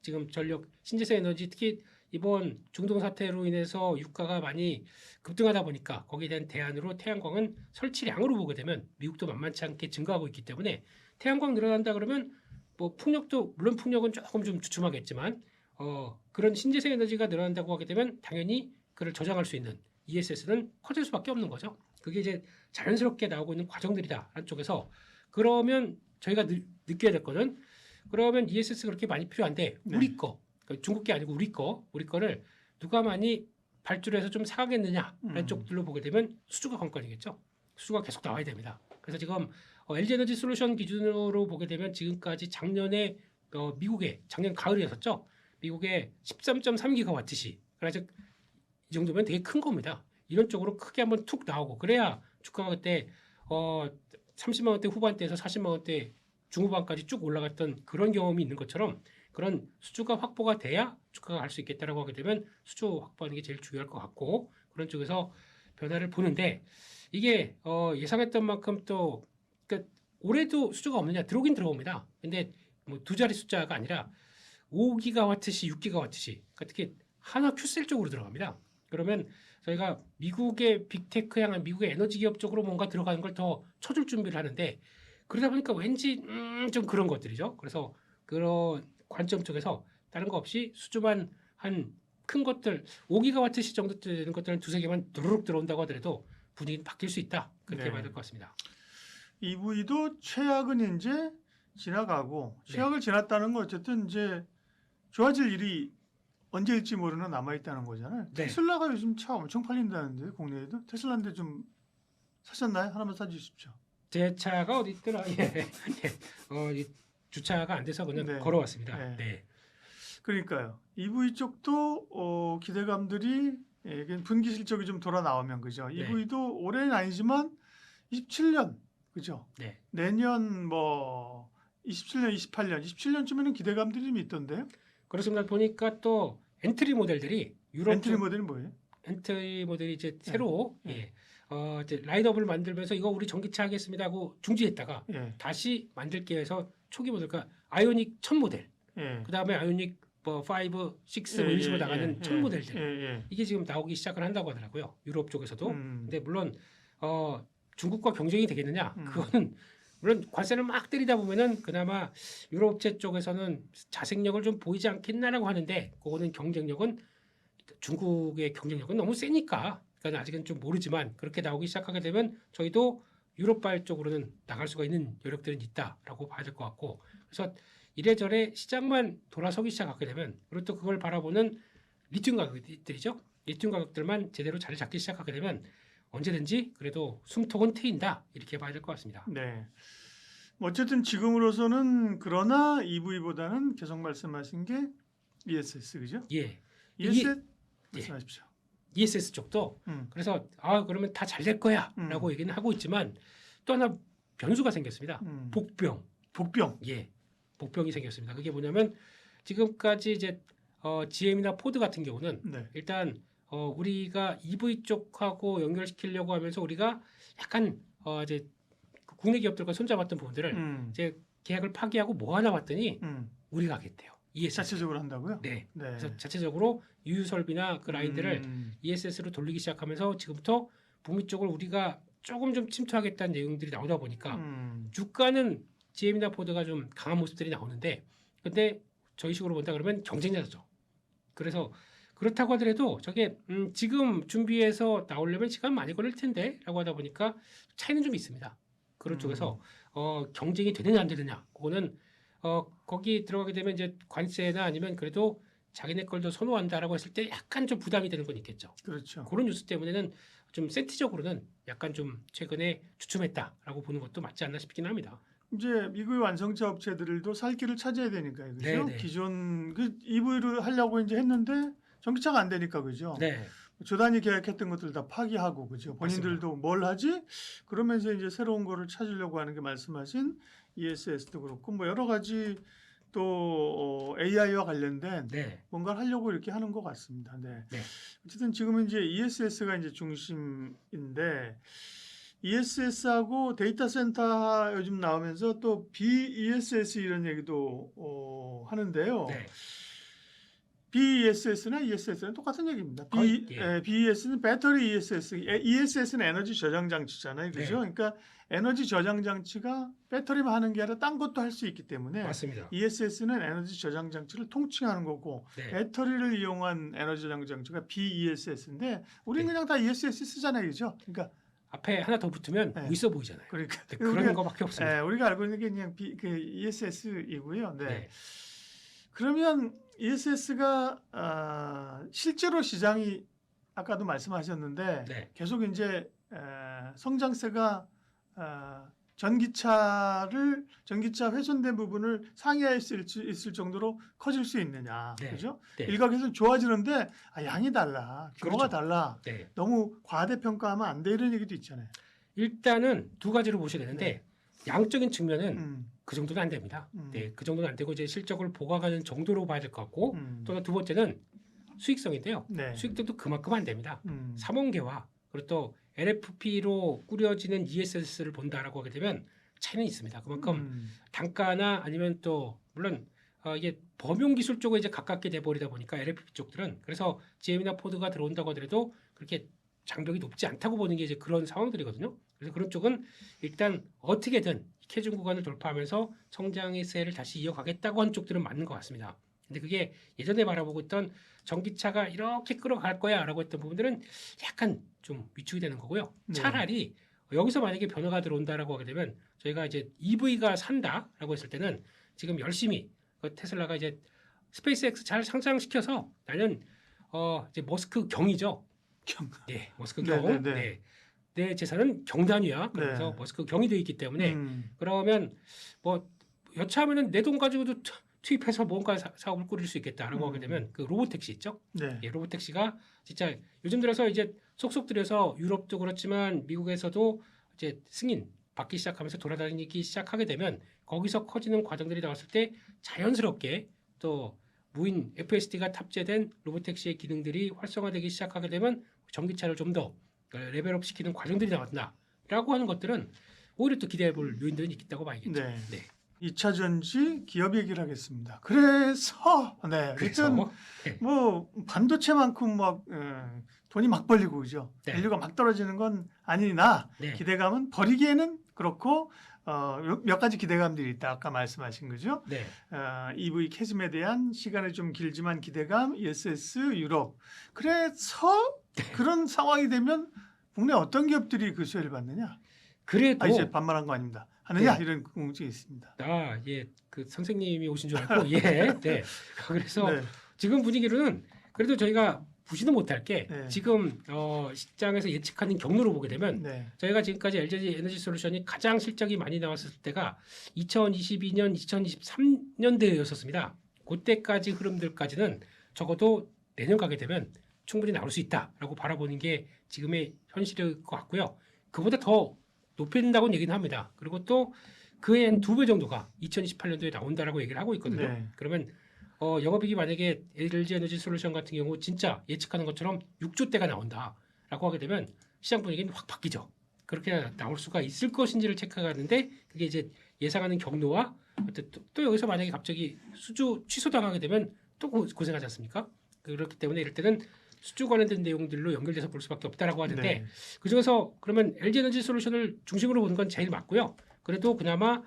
지금 전력 신재생 에너지 특히 이번 중동 사태로 인해서 유가가 많이 급등하다 보니까 거기에 대한 대안으로 태양광은 설치량으로 보게 되면 미국도 만만치 않게 증가하고 있기 때문에 태양광 늘어난다 그러면 뭐 풍력도 물론 풍력은 조금 좀 주춤하겠지만 그런 신재생 에너지가 늘어난다고 하게 되면 당연히 그를 저장할 수 있는 ESS는 커질 수밖에 없는 거죠. 그게 이제 자연스럽게 나오고 있는 과정들이다 한쪽에서 그러면 저희가 느껴야 될 거는 그러면 ESS 그렇게 많이 필요한데 우리 거 그러니까 중국 게 아니고 우리 거를 누가 많이 발주해서 좀 사가겠느냐라는 쪽들로 보게 되면 수주가 관건이겠죠. 수주가 계속 나와야 됩니다. 그래서 지금 LG에너지 솔루션 기준으로 보게 되면 지금까지 작년에 미국에 작년 가을이었었죠. 미국에 13.3기가와트시. 그래서 이 정도면 되게 큰 겁니다. 이런 쪽으로 크게 한번 툭 나오고 그래야 주가가 그때 30만 원대 후반대에서 40만 원대 중후반까지 쭉 올라갔던 그런 경험이 있는 것처럼 그런 수주가 확보가 돼야 주가가 갈 수 있겠다라고 하게 되면 수주 확보하는 게 제일 중요할 것 같고 그런 쪽에서 변화를 보는데 이게 예상했던 만큼 또 그러니까 올해도 수주가 없느냐 들어오긴 들어옵니다. 근데 뭐 두 자리 숫자가 아니라 5기가와트시, 6기가와트시 그러니까 특히 한화 큐셀 쪽으로 들어갑니다. 그러면 저희가 미국의 빅테크 향한 미국의 에너지 기업 쪽으로 뭔가 들어가는 걸 더 쳐줄 준비를 하는데 그러다 보니까 왠지 좀 그런 것들이죠. 그래서 그런 관점 쪽에서 다른 거 없이 수주만 한 큰 것들 5기가와트시 정도 되는 것들은 두세 개만 누르륵 들어온다고 하더라도 분위기는 바뀔 수 있다. 그렇게 봐야 될 것 같습니다. EV도 최악은 이제 지나가고 최악을 지났다는 건 어쨌든 이제 좋아질 일이 언제일지 모르는 남아있다는 거잖아요. 네. 테슬라가 요즘 차 엄청 팔린다는데 국내에도 테슬라인데 좀 사셨나요? 하나만 사주십시오. 제 차가 어디 있더라? 예. 이 주차가 안 돼서 그냥 네. 걸어왔습니다. 네. 네. 그러니까요. EV 쪽도 기대감들이 분기 실적이 좀 돌아 나오면 그죠. 네. EV도 올해는 아니지만 27년 그죠. 네. 내년 뭐 27년, 27년쯤에는 기대감들이 좀 있던데요. 그렇습니다. 보니까 또 엔트리 모델들이 유럽 엔트리 모델은 뭐예요? 엔트리 모델이 이제 새로 이제 라인업을 만들면서 이거 우리 전기차 하겠습니다 하고 중지했다가 예. 다시 만들게 해서 초기 모델 그러니까 아이오닉 1000 모델 예. 그다음에 아이오닉 뭐 5, 6 뭐 이런 식으로 나가는 1000 모델들 이게 지금 나오기 시작을 한다고 하더라고요. 유럽 쪽에서도. 근데 물론 중국과 경쟁이 되겠느냐? 그거는 물론 관세를 막 때리다 보면은 그나마 유럽 업체 쪽에서는 자생력을 좀 보이지 않겠나라고 하는데 그거는 경쟁력은 중국의 경쟁력은 너무 세니까 그러니까 아직은 좀 모르지만 그렇게 나오기 시작하게 되면 저희도 유럽발 쪽으로는 나갈 수가 있는 여력들은 있다라고 봐야 될 것 같고 그래서 이래저래 시장만 돌아서기 시작하게 되면 그리고 또 그걸 바라보는 리튬 가격들이죠. 리튬 가격들만 제대로 자리 잡기 시작하게 되면 언제든지 그래도 숨통은 트인다 이렇게 봐야 될 것 같습니다. 네. 어쨌든 지금으로서는 그러나 EV보다는 계속 말씀하신 게 ESS 그죠? 예. ESS 말씀하십시오. ESS 쪽도 그래서 그러면 다 잘 될 거야라고 얘기는 하고 있지만 또 하나 변수가 생겼습니다. 복병. 예. 복병이 생겼습니다. 그게 뭐냐면 지금까지 이제 GM이나 포드 같은 경우는 네. 일단 우리가 EV 쪽하고 연결시키려고 하면서 우리가 약간 이제 국내 기업들과 손잡았던 부분들을 이제 계약을 파기하고 뭐 하나 봤더니 우리가 하겠대요. ESS. 자체적으로 한다고요? 네. 그래서 자체적으로 유유 설비나 그 라인들을 ESS로 돌리기 시작하면서 지금부터 북미 쪽을 우리가 조금 좀 침투하겠다는 내용들이 나오다 보니까 주가는 GM이나 포드가 좀 강한 모습들이 나오는데 근데 저희 식으로 본다 그러면 경쟁자죠. 그래서 그렇다고 하더라도 저게 지금 준비해서 나오려면 시간 많이 걸릴 텐데라고 하다 보니까 차이는 좀 있습니다. 그런 쪽에서 경쟁이 되느냐 안 되느냐 그거는 거기 들어가게 되면 이제 관세나 아니면 그래도 자기네 걸도 선호한다라고 했을 때 약간 좀 부담이 되는 건 있겠죠. 그렇죠. 그런 뉴스 때문에는 좀 센티적으로는 약간 좀 최근에 주춤했다라고 보는 것도 맞지 않나 싶긴 합니다. 이제 미국의 완성차 업체들도 살 길을 찾아야 되니까요. 그죠? 네. 기존 그 EV를 하려고 이제 했는데 전기차가 안 되니까 그죠? 네, 조단위 계약했던 것들 다 파기하고 그죠? 본인들도 뭘 하지? 그러면서 이제 새로운 거를 찾으려고 하는 게 말씀하신 ESS도 그렇고 뭐 여러 가지 또 AI와 관련된 네, 뭔가를 하려고 이렇게 하는 것 같습니다. 네. 네. 어쨌든 지금은 이제 ESS가 이제 중심인데 ESS하고 데이터 센터 요즘 나오면서 또 BESS 이런 얘기도 하는데요. 네. BESS나 ESS는 똑같은 얘기입니다. 거의, 예. BES는 배터리 ESS, ESS는 에너지 저장 장치잖아요. 그죠? 네. 그러니까 에너지 저장 장치가 배터리만 하는 게 아니라 딴 것도 할 수 있기 때문에 맞습니다. ESS는 에너지 저장 장치를 통칭하는 거고 네. 배터리를 이용한 에너지 저장 장치가 BESS인데 우리는 네. 그냥 다 ESS 쓰잖아요. 그죠? 그러니까 앞에 하나 더 붙으면 네. 멋있어 보이잖아요. 그러니까 네, 그런 거밖에 없습니다. 네, 우리가 알고 있는 게 그냥 그 ESS이고요. 네. 네. 그러면 ESS가 실제로 시장이 아까도 말씀하셨는데 네. 계속 이제 성장세가 전기차 훼손된 부분을 상회할 수 있을 정도로 커질 수 있느냐, 네. 그죠? 네. 일각에서는 좋아지는데 양이 달라, 규모가 그렇죠. 달라, 네. 너무 과대평가하면 안 돼 이런 얘기도 있잖아요. 일단은 두 가지로 보셔야 되는데 양적인 측면은 음, 그 정도는 안 됩니다. 음. 네, 그 정도는 안 되고 이제 실적을 보강하는 정도로 봐야 될 것 같고 또 두 번째는 수익성인데요. 네. 수익도 그만큼 안 됩니다. 음, 삼원계와 그리고 또 LFP로 꾸려지는 ESS를 본다라고 하게 되면 차이는 있습니다. 그만큼 단가나 아니면 또 물론 이게 범용 기술 쪽에 이제 가깝게 돼버리다 보니까 LFP 쪽들은 그래서 GM이나 포드가 들어온다고 하더라도 그렇게 장벽이 높지 않다고 보는 게 이제 그런 상황들이거든요. 그래서 그런 쪽은 일단 어떻게든 캐준 구간을 돌파하면서 성장의 세를 다시 이어가겠다고 하는 쪽들은 맞는 것 같습니다. 근데 그게 예전에 바라보고 있던 전기차가 이렇게 끌어갈 거야라고 했던 부분들은 약간 좀 위축이 되는 거고요. 네. 차라리 여기서 만약에 변화가 들어온다라고 하게 되면 저희가 이제 EV가 산다라고 했을 때는 지금 열심히 테슬라가 이제 스페이스X 잘 상장시켜서 나는 이제 머스크 경이죠. 네, 머스크 경. 네, 네, 네. 네. 내 재산은 경단위야. 그래서 네. 머스크 경이 되어 있기 때문에 그러면 뭐 여차하면은 내 돈 가지고도 투입해서 뭔가 사업을 꾸릴 수 있겠다라고 하게 되면 그 로봇택시 있죠. 네. 예, 로봇택시가 진짜 요즘 들어서 이제 속속 들여서 유럽도 그렇지만 미국에서도 이제 승인 받기 시작하면서 돌아다니기 시작하게 되면 거기서 커지는 과정들이 나왔을 때 자연스럽게 또 무인 FSD가 탑재된 로봇택시의 기능들이 활성화되기 시작하게 되면 전기차를 좀 더 레벨업 시키는 과정들이 나왔다라고 하는 것들은 오히려 또 기대해 볼 요인들은 있다고 봐야겠죠. 네. 네. 2차 전지 기업 얘기를 하겠습니다. 그래서 네, 그래서 일단 뭐 반도체만큼 막 돈이 막 벌리고 그죠. 네. 밸류가 막 떨어지는 건 아니나 네. 기대감은 버리기에는 그렇고 몇 가지 기대감들이 있다. 아까 말씀하신 거죠. 네. EV 캐즘에 대한 시간이 좀 길지만 기대감, ESS, 유럽. 그래서 그런 상황이 되면 국내 어떤 기업들이 그 수혜를 받느냐? 그래도 이제 반말한 거 아닙니다. 하느냐 네. 이런 궁금증이 있습니다. 예, 그 선생님이 오신 줄 알고 예, 네. 그래서 네. 지금 분위기로는 그래도 저희가 부지는 못할 게 네. 지금 시장에서 예측하는 경로로 보게 되면 네. 저희가 지금까지 LG 에너지 솔루션이 가장 실적이 많이 나왔을 때가 2022년, 2023년대였었습니다. 그때까지 흐름들까지는 적어도 내년 가게 되면 충분히 나올 수 있다라고 바라보는 게 지금의 현실일 것 같고요. 그보다 더 높인다고는 얘기는 합니다. 그리고 또 그의 한 2배 정도가 2028년도에 나온다라고 얘기를 하고 있거든요. 네. 그러면 영업이익이 만약에 LG 에너지 솔루션 같은 경우 진짜 예측하는 것처럼 6조대가 나온다라고 하게 되면 시장 분위기는 확 바뀌죠. 그렇게 나올 수가 있을 것인지를 체크하는데 그게 이제 예상하는 경로와 또 여기서 만약에 갑자기 수주 취소당하게 되면 또 고생하지 않습니까? 그렇기 때문에 이럴 때는 수주 관련된 내용들로 연결돼서 볼 수밖에 없다라고 하는데 네. 그중에서 그러면 LG 에너지 솔루션을 중심으로 보는 건 제일 맞고요. 그래도 그나마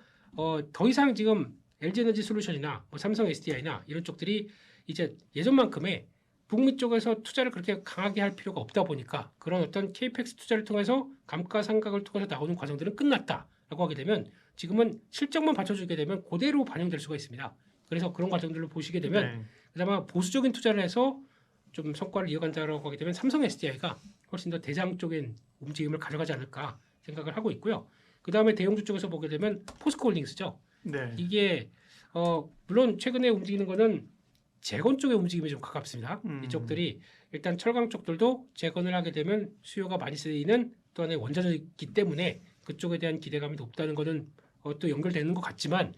더 이상 지금 LG 에너지 솔루션이나 뭐 삼성 SDI나 이런 쪽들이 이제 예전만큼의 북미 쪽에서 투자를 그렇게 강하게 할 필요가 없다 보니까 그런 어떤 KPX 투자를 통해서 감가상각을 통해서 나오는 과정들은 끝났다라고 하게 되면 지금은 실적만 받쳐주게 되면 그대로 반영될 수가 있습니다. 그래서 그런 과정들을 보시게 되면 네. 그나마 보수적인 투자를 해서 좀 성과를 이어간다라고 하게 되면 삼성 SDI가 훨씬 더 대장 쪽인 움직임을 가져가지 않을까 생각을 하고 있고요. 그 다음에 대형주 쪽에서 보게 되면 포스코홀딩스죠. 네. 이게 물론 최근에 움직이는 거는 재건 쪽의 움직임이 좀 가깝습니다. 이쪽들이 일단 철강 쪽들도 재건을 하게 되면 수요가 많이 쓰이는 또 하나의 원자재이기 때문에 그쪽에 대한 기대감이 높다는 거는 또 연결되는 것 같지만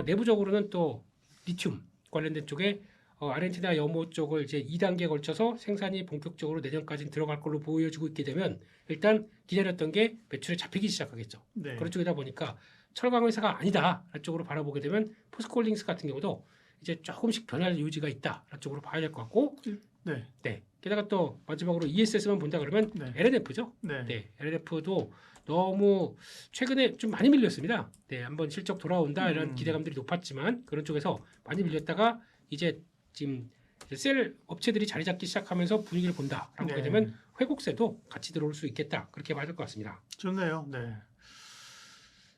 내부적으로는 또 리튬 관련된 쪽에 아르헨티나 염호 쪽을 이제 2단계에 걸쳐서 생산이 본격적으로 내년까지 들어갈 걸로 보여지고 있게 되면 일단 기다렸던 게 매출에 잡히기 시작하겠죠. 네. 그런 쪽이다 보니까 철강 회사가 아니다 쪽으로 바라보게 되면 포스코홀딩스 같은 경우도 이제 조금씩 변할 요지가 있다 쪽으로 봐야 될 것 같고 네. 네. 게다가 또 마지막으로 ESS만 본다 그러면 네. LNF죠. 네. 네, LNF도 너무 최근에 좀 많이 밀렸습니다. 네, 한번 실적 돌아온다 이런 기대감들이 높았지만 그런 쪽에서 많이 밀렸다가 이제 지금 셀 업체들이 자리 잡기 시작하면서 분위기를 본다라고 하게 네. 되면 회복세도 같이 들어올 수 있겠다 그렇게 봐야 될 것 같습니다. 좋네요. 네.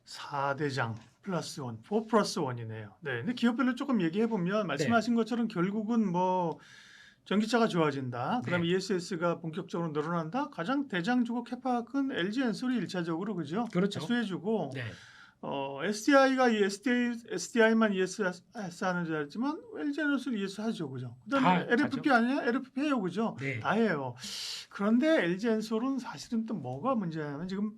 4대장 플러스 1, 4 플러스 1이네요. 네. 근데 기업별로 조금 얘기해 보면 말씀하신 것처럼 결국은 뭐 전기차가 좋아진다. 그다음에 네. ESS가 본격적으로 늘어난다. 가장 대장주고 캐파크는 LG 엔솔이 1차적으로 그죠? 그렇죠. 수혜주고 네, SDI가 이 SDI만 ESS 하는 줄 알지만 LG 엔솔 ES 하죠, 그죠? 그다음에 다 LFP 아니야? LFP 해요, 그죠? 네, 다 해요. 그런데 LG 엔솔은 사실은 또 뭐가 문제냐면 지금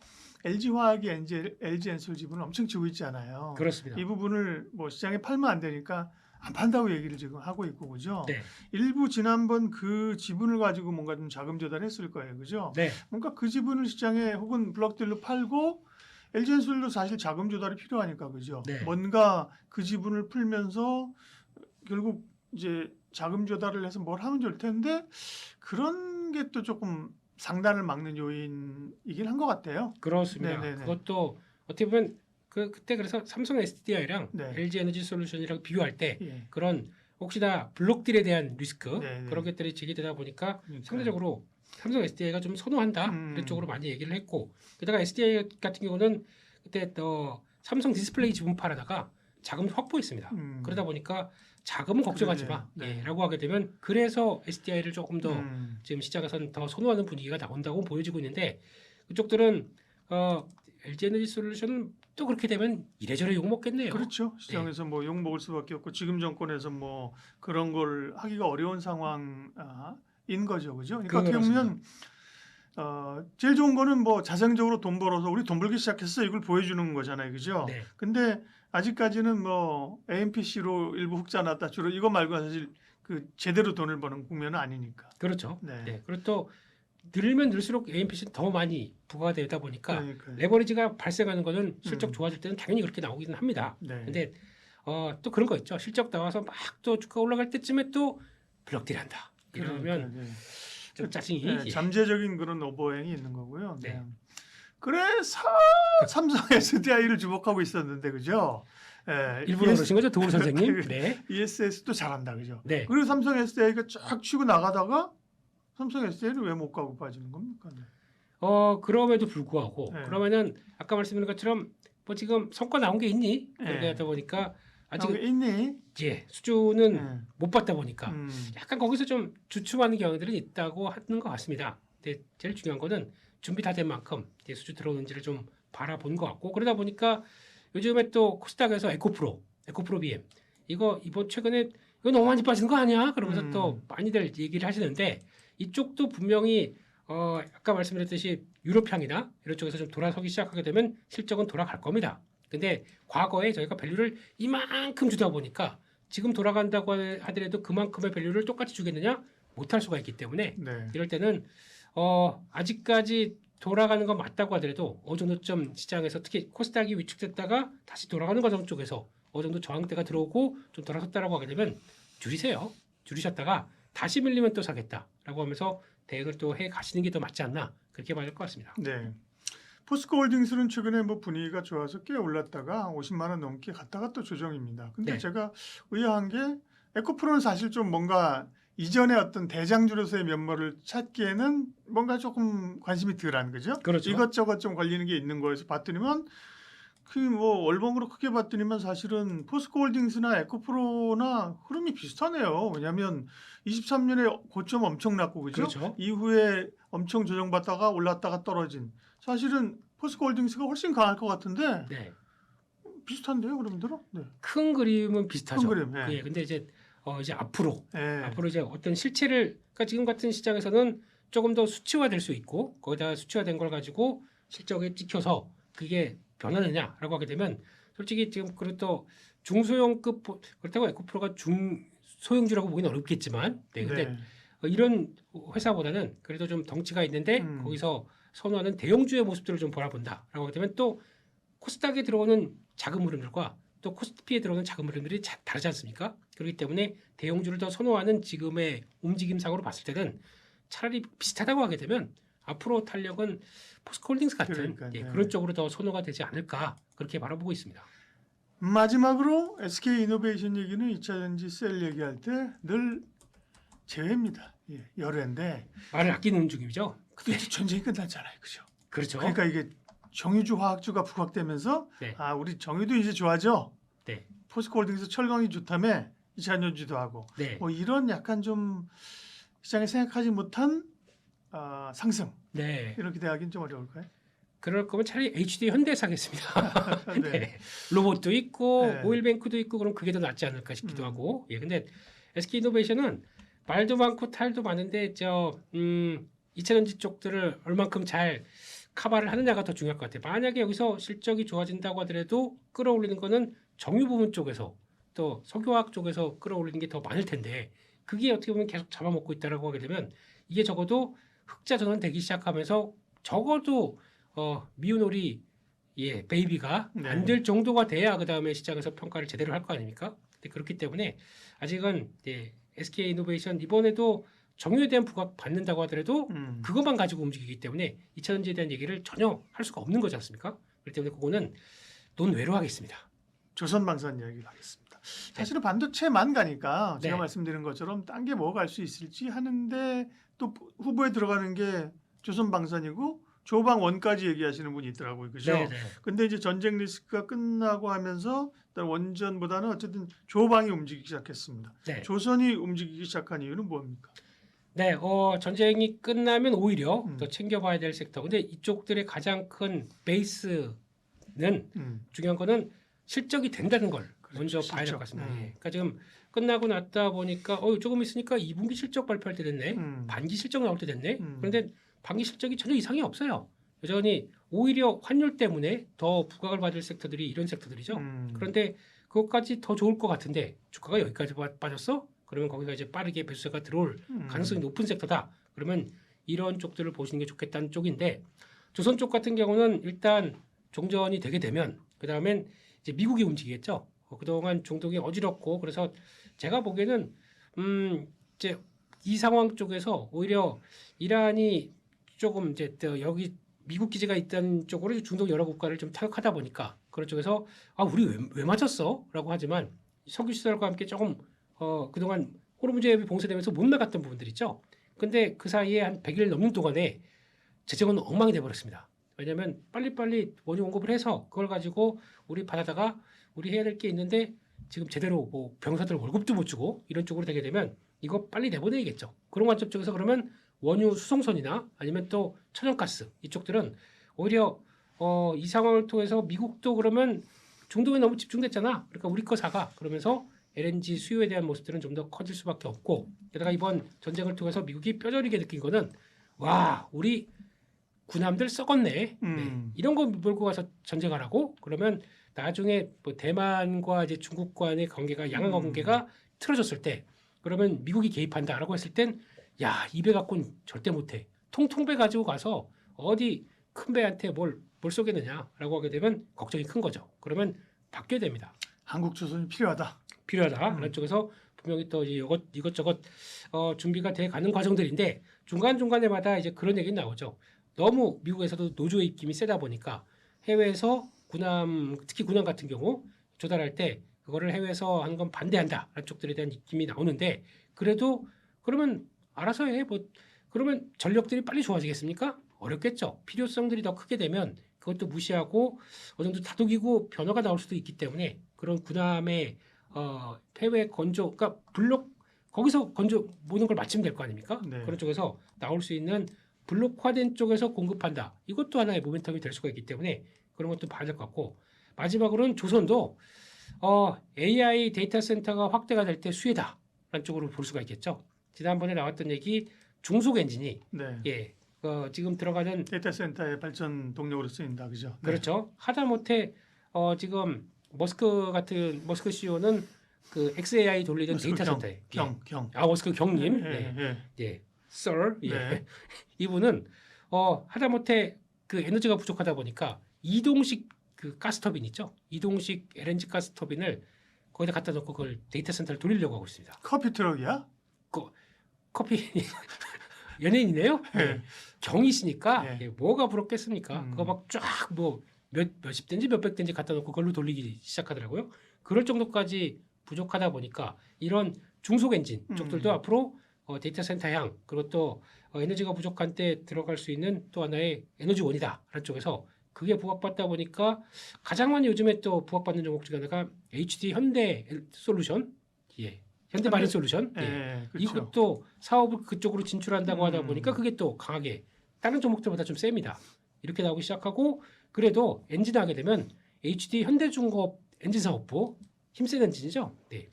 LG 화학이 LG 엔솔 지분을 엄청 쥐고 있잖아요. 그렇습니다. 이 부분을 뭐 시장에 팔면 안 되니까 안 판다고 얘기를 지금 하고 있고, 그죠? 네, 일부 지난번 그 지분을 가지고 뭔가 좀 자금 조달했을 거예요, 그죠? 네, 뭔가 그 지분을 시장에 혹은 블록딜로 팔고 LG 엔솔도 사실 자금 조달이 필요하니까, 그죠? 네. 뭔가 그 지분을 풀면서 결국 이제 자금 조달을 해서 뭘 하면 좋을 텐데 그런 게 또 조금 상단을 막는 요인이긴 한 것 같아요. 그렇습니다. 네네네. 그것도 어떻게 보면 그때 그래서 삼성 SDI랑 네. LG 에너지 솔루션이랑 비교할 때 예. 그런 혹시나 블록딜에 대한 리스크 네네. 그런 것들이 제기되다 보니까 그러니까요. 상대적으로 삼성 SDI가 좀 선호한다 이런 쪽으로 많이 얘기를 했고 게다가 SDI 같은 경우는 그때 또 삼성 디스플레이 지분 팔아다가 자금을 확보했습니다. 그러다 보니까 자금은 걱정하지 그러네요. 마 네. 라고 하게 되면 그래서 SDI를 조금 더 음. 지금 시장에서는 더 선호하는 분위기가 나온다고 보여지고 있는데 그쪽들은 LG 에너지 솔루션은 또 그렇게 되면 이래저래 욕 먹겠네요. 그렇죠. 시장에서 뭐 욕 먹을 수밖에 없고 지금 정권에서 뭐 그런 걸 하기가 어려운 상황인 거죠, 그죠? 그러니까 어떻게 보면 제일 좋은 거는 뭐 자생적으로 돈 벌어서 우리 돈 벌기 시작했어 이걸 보여주는 거잖아요, 그죠? 네. 근데 아직까지는 뭐 AMPC로 일부 흑자 났다 주로 이거 말고 사실 그 제대로 돈을 버는 국면은 아니니까. 그렇죠. 네. 네. 그리고 또 늘면 늘수록 AMPC는 더 많이 부과가 되다 보니까 그러니까요. 레버리지가 발생하는 거는 실적 좋아질 때는 당연히 그렇게 나오기는 합니다. 네. 근데 또 그런 거 있죠. 실적 나와서 막 또 주가 올라갈 때쯤에 또 블록딜한다. 이러면 그러니까요. 네. 좀 짜증이 네, 잠재적인 그런 오버행이 있는 거고요. 네. 네. 그래서 삼성 SDI를 주목하고 있었는데 그죠? 예, 일부러 그러신 거죠, 도울 선생님? 그 네. ESS도 잘한다 그죠? 네. 그리고 삼성 SDI가 쫙 치고 나가다가 삼성 SDI는 왜 못 가고 빠지는 겁니까? 네. 그럼에도 불구하고 네. 그러면은 아까 말씀드린 것처럼 뭐 지금 성과 나온 게 있니? 네. 이렇게 하다 보니까 아직 나온 게 있니? 수준은 네. 못 봤다 보니까 음, 약간 거기서 좀 주춤하는 경향들은 있다고 하는 것 같습니다. 근데 제일 중요한 거는 준비 다 된 만큼 이제 수주 들어오는지를 좀 바라본 것 같고 그러다 보니까 요즘에 또 코스닥에서 에코프로 BM 이거 이번 최근에 이거 너무 많이 빠지는 거 아니야? 그러면서 또 많이들 얘기를 하시는데 이쪽도 분명히 아까 말씀드렸듯이 유럽향이나 이런 쪽에서 좀 돌아서기 시작하게 되면 실적은 돌아갈 겁니다. 근데 과거에 저희가 밸류를 이만큼 주다 보니까 지금 돌아간다고 하더라도 그만큼의 밸류를 똑같이 주겠느냐? 못할 수가 있기 때문에 네. 이럴 때는 아직까지 돌아가는 건 맞다고 하더라도 어느 정도쯤 시장에서 특히 코스닥이 위축됐다가 다시 돌아가는 과정 쪽에서 어느 정도 저항대가 들어오고 좀 돌아섰다라고 하게 되면 줄이세요. 줄이셨다가 다시 밀리면 또 사겠다라고 하면서 대응을 또 해 가시는 게 더 맞지 않나 그렇게 봐야 될 것 같습니다. 네. 포스코홀딩스는 최근에 뭐 분위기가 좋아서 꽤 올랐다가 50만 원 넘게 갔다가 또 조정입니다. 근데 네. 제가 의아한 게 에코프로는 사실 좀 뭔가 이전에 어떤 대장주로서의 면모를 찾기에는 뭔가 조금 관심이 덜한 거죠. 그렇죠. 이것저것 좀 걸리는 게 있는 거에서 봤더니만 그 뭐 월봉으로 크게 봤더니만 사실은 포스코홀딩스나 에코프로나 흐름이 비슷하네요. 왜냐하면 23년에 고점 엄청 났고 그죠? 그렇죠. 이후에 엄청 조정받다가 올랐다가 떨어진. 사실은 포스코홀딩스가 훨씬 강할 것 같은데 네. 비슷한데요, 그럼대로? 네. 큰 그림은 비슷하죠. 큰 그림. 예. 예, 근데 이제 앞으로 예. 이제 어떤 실체를 그러니까 지금 같은 시장에서는 조금 더 수치화될 수 있고 거기다 수치화된 걸 가지고 실적에 찍혀서 그게 변하느냐라고 하게 되면 솔직히 지금 그렇다고 중소형급 그렇다고 에코프로가 중소형주라고 보기는 어렵겠지만 네, 근데 네. 이런 회사보다는 그래도 좀 덩치가 있는데 거기서 선호하는 대형주의 모습들을 좀 바라본다라고 하게 되면 또 코스닥에 들어오는 자금 흐름들과 또 코스피에 들어오는 자금 흐름들이 다르지 않습니까? 그렇기 때문에 대형주를 더 선호하는 지금의 움직임상으로 봤을 때는 차라리 비슷하다고 하게 되면 앞으로 탄력은 포스코홀딩스 같은 그러니까요. 네. 그런 쪽으로 더 선호가 되지 않을까 그렇게 바라보고 있습니다. 마지막으로 SK이노베이션 얘기는 2차 전지 셀 얘기할 때 늘 제외입니다. 예, 열애인데 말을 아끼는 중이죠. 근데 이제 전쟁이 끝났잖아요, 그죠? 그렇죠. 그러니까 이게 정유주 화학주가 부각되면서 네. 아 우리 정유도 이제 좋아져. 네. 포스코홀딩스 철강이 좋다며 2차 전지도 하고 네. 뭐 이런 약간 좀 시장에 생각하지 못한 상승 네. 이렇게 대하기는 좀 어려울까요? 그럴 거면 차라리 HD 현대 사겠습니다. 네. 네. 로봇도 있고 네. 오일뱅크도 있고 그럼 그게 더 낫지 않을까 싶기도 하고. 예, 근데 SK이노베이션은 말도 많고 탈도 많은데 2차전지 쪽들을 얼만큼 잘 커버를 하느냐가 더 중요할 것 같아요. 만약에 여기서 실적이 좋아진다고 하더라도 끌어올리는 거는 정유 부분 쪽에서 또 석유화학 쪽에서 끌어올리는 게 더 많을 텐데 그게 어떻게 보면 계속 잡아먹고 있다라고 하게 되면 이게 적어도 흑자 전환 되기 시작하면서 적어도 미우놀이 베이비가 네. 안 될 정도가 돼야 그 다음에 시장에서 평가를 제대로 할 거 아닙니까? 근데 그렇기 때문에 아직은 SK이노베이션 이번에도 정유에 대한 부각 받는다고 하더라도 그것만 가지고 움직이기 때문에 2차전지에 대한 얘기를 전혀 할 수가 없는 거지 않습니까? 그렇기 때문에 그거는 논외로 하겠습니다. 조선방산 이야기를 하겠습니다. 사실은 반도체만 가니까 제가 네. 말씀드린 것처럼 딴 게 뭐 갈 수 있을지 하는데 또 후보에 들어가는 게 조선방산이고 조방 원까지 얘기하시는 분이 있더라고요. 그죠? 네, 네. 근데 이제 전쟁 리스크가 끝나고 하면서 일단 원전보다는 어쨌든 조방이 움직이기 시작했습니다. 네. 조선이 움직이기 시작한 이유는 뭡니까? 네, 전쟁이 끝나면 오히려 더 챙겨봐야 될 섹터. 근데 이쪽들의 가장 큰 베이스는 중요한 거는 실적이 된다는 걸 먼저 봐야 될 것 같습니다. 예. 그러니까 지금 끝나고 났다 보니까 조금 있으니까 2분기 실적 발표할 때 됐네. 반기 실적 나올 때 됐네. 그런데 반기 실적이 전혀 이상이 없어요. 여전히 오히려 환율 때문에 더 부각을 받을 섹터들이 이런 섹터들이죠. 그런데 그것까지 더 좋을 것 같은데 주가가 여기까지 빠졌어? 그러면 거기가 이제 빠르게 배수세가 들어올 가능성이 높은 섹터다. 그러면 이런 쪽들을 보시는 게 좋겠다는 쪽인데 조선 쪽 같은 경우는 일단 종전이 되게 되면 그 다음엔 이제 미국이 움직이겠죠. 그동안 중동이 어지럽고 그래서 제가 보기에는 이제 이 상황 쪽에서 오히려 이란이 조금 이제 또 여기 미국 기지가 있다는 쪽으로 중동 여러 국가를 좀 타격하다 보니까 그런 쪽에서 우리 왜 맞았어?라고 하지만 석유 시설과 함께 조금 그동안 호르무즈해협이 봉쇄되면서 못 나갔던 부분들 있죠. 근데 그 사이에 한 100일 넘는 동안에 재정은 엉망이 돼버렸습니다. 왜냐하면 빨리빨리 원유 공급을 해서 그걸 가지고 우리 받아다가 우리 해야 될 게 있는데 지금 제대로 뭐 병사들 월급도 못 주고 이런 쪽으로 되게 되면 이거 빨리 내보내야겠죠. 그런 관점 쪽에서 그러면 원유 수송선이나 아니면 또 천연가스 이쪽들은 오히려 이 상황을 통해서 미국도 그러면 중동에 너무 집중됐잖아. 그러니까 우리 거 사가 그러면서 LNG 수요에 대한 모습들은 좀 더 커질 수밖에 없고 게다가 이번 전쟁을 통해서 미국이 뼈저리게 느낀 거는 와 우리 군함들 썩었네. 네. 이런 거 몰고 가서 전쟁하라고 그러면 나중에 뭐 대만과 이제 중국 간의 관계가 양안 관계가 틀어졌을 때 그러면 미국이 개입한다라고 했을 땐 야 이 배 갖고는 절대 못해. 통통배 가지고 가서 어디 큰 배한테 뭘 쏘겠느냐라고 하게 되면 걱정이 큰 거죠. 그러면 바뀌어야 됩니다. 한국 조선이 필요하다. 그런 쪽에서 분명히 또 이것저것 준비가 돼 가는 과정들인데 중간중간에마다 이제 그런 얘기는 나오죠. 너무 미국에서도 노조의 입김이 세다 보니까 해외에서 군함 특히 군함 같은 경우 조달할 때 그거를 해외에서 하는 건 반대한다라는 쪽들에 대한 입김이 나오는데 그래도 그러면 알아서 해. 뭐 그러면 전력들이 빨리 좋아지겠습니까? 어렵겠죠. 필요성들이 더 크게 되면 그것도 무시하고 어느 정도 다독이고 변화가 나올 수도 있기 때문에 그런 군함의 폐회 건조, 그러니까 블록 거기서 건조 모든 걸 마치면 될 거 아닙니까? 네. 그런 쪽에서 나올 수 있는 블록화된 쪽에서 공급한다. 이것도 하나의 모멘텀이 될 수가 있기 때문에 그런 것도 봐야 될 것 같고 마지막으로는 조선도 AI 데이터 센터가 확대가 될 때 수혜다라는 쪽으로 볼 수가 있겠죠. 지난번에 나왔던 얘기 중속 엔진이 네. 예, 지금 들어가는 데이터 센터의 발전 동력으로 쓰인다, 그죠? 네. 그렇죠. 하다못해 지금 머스크 CEO는 그 XAI 돌리던 머스크 데이터 경, 센터에 경. 머스크 경님, 예, 네, 예. 예, sir, 예. 네. 이분은 하다못해 그 에너지가 부족하다 보니까 이동식 그 가스터빈 있죠. 이동식 LNG 가스터빈을 거기다 갖다 놓고 그걸 데이터 센터를 돌리려고 하고 있습니다. 커피 트럭이야? 커피 연예인이네요. 예. 네. 경이시니까 예. 예, 뭐가 부럽겠습니까? 음. 그거 막 쫙 뭐 몇십 대인지 몇백 대인지 갖다 놓고 그걸로 돌리기 시작하더라고요. 그럴 정도까지 부족하다 보니까 이런 중속 엔진 쪽들도 앞으로 데이터 센터향 그리고 또 에너지가 부족한 때 들어갈 수 있는 또 하나의 에너지원이다라는 쪽에서 그게 부각받다 보니까 가장 많이 요즘에 또 부각받는 종목 중에 하나가 HD 현대 솔루션, 예, 현대 마린 솔루션, 예. 예, 그렇죠. 이것도 사업을 그쪽으로 진출한다고 하다 음. 보니까 그게 또 강하게 다른 종목들보다 좀 셉니다. 이렇게 나오기 시작하고 그래도 엔진 하게 되면 HD 현대중공업 엔진 사업부 힘센 엔진이죠. 네.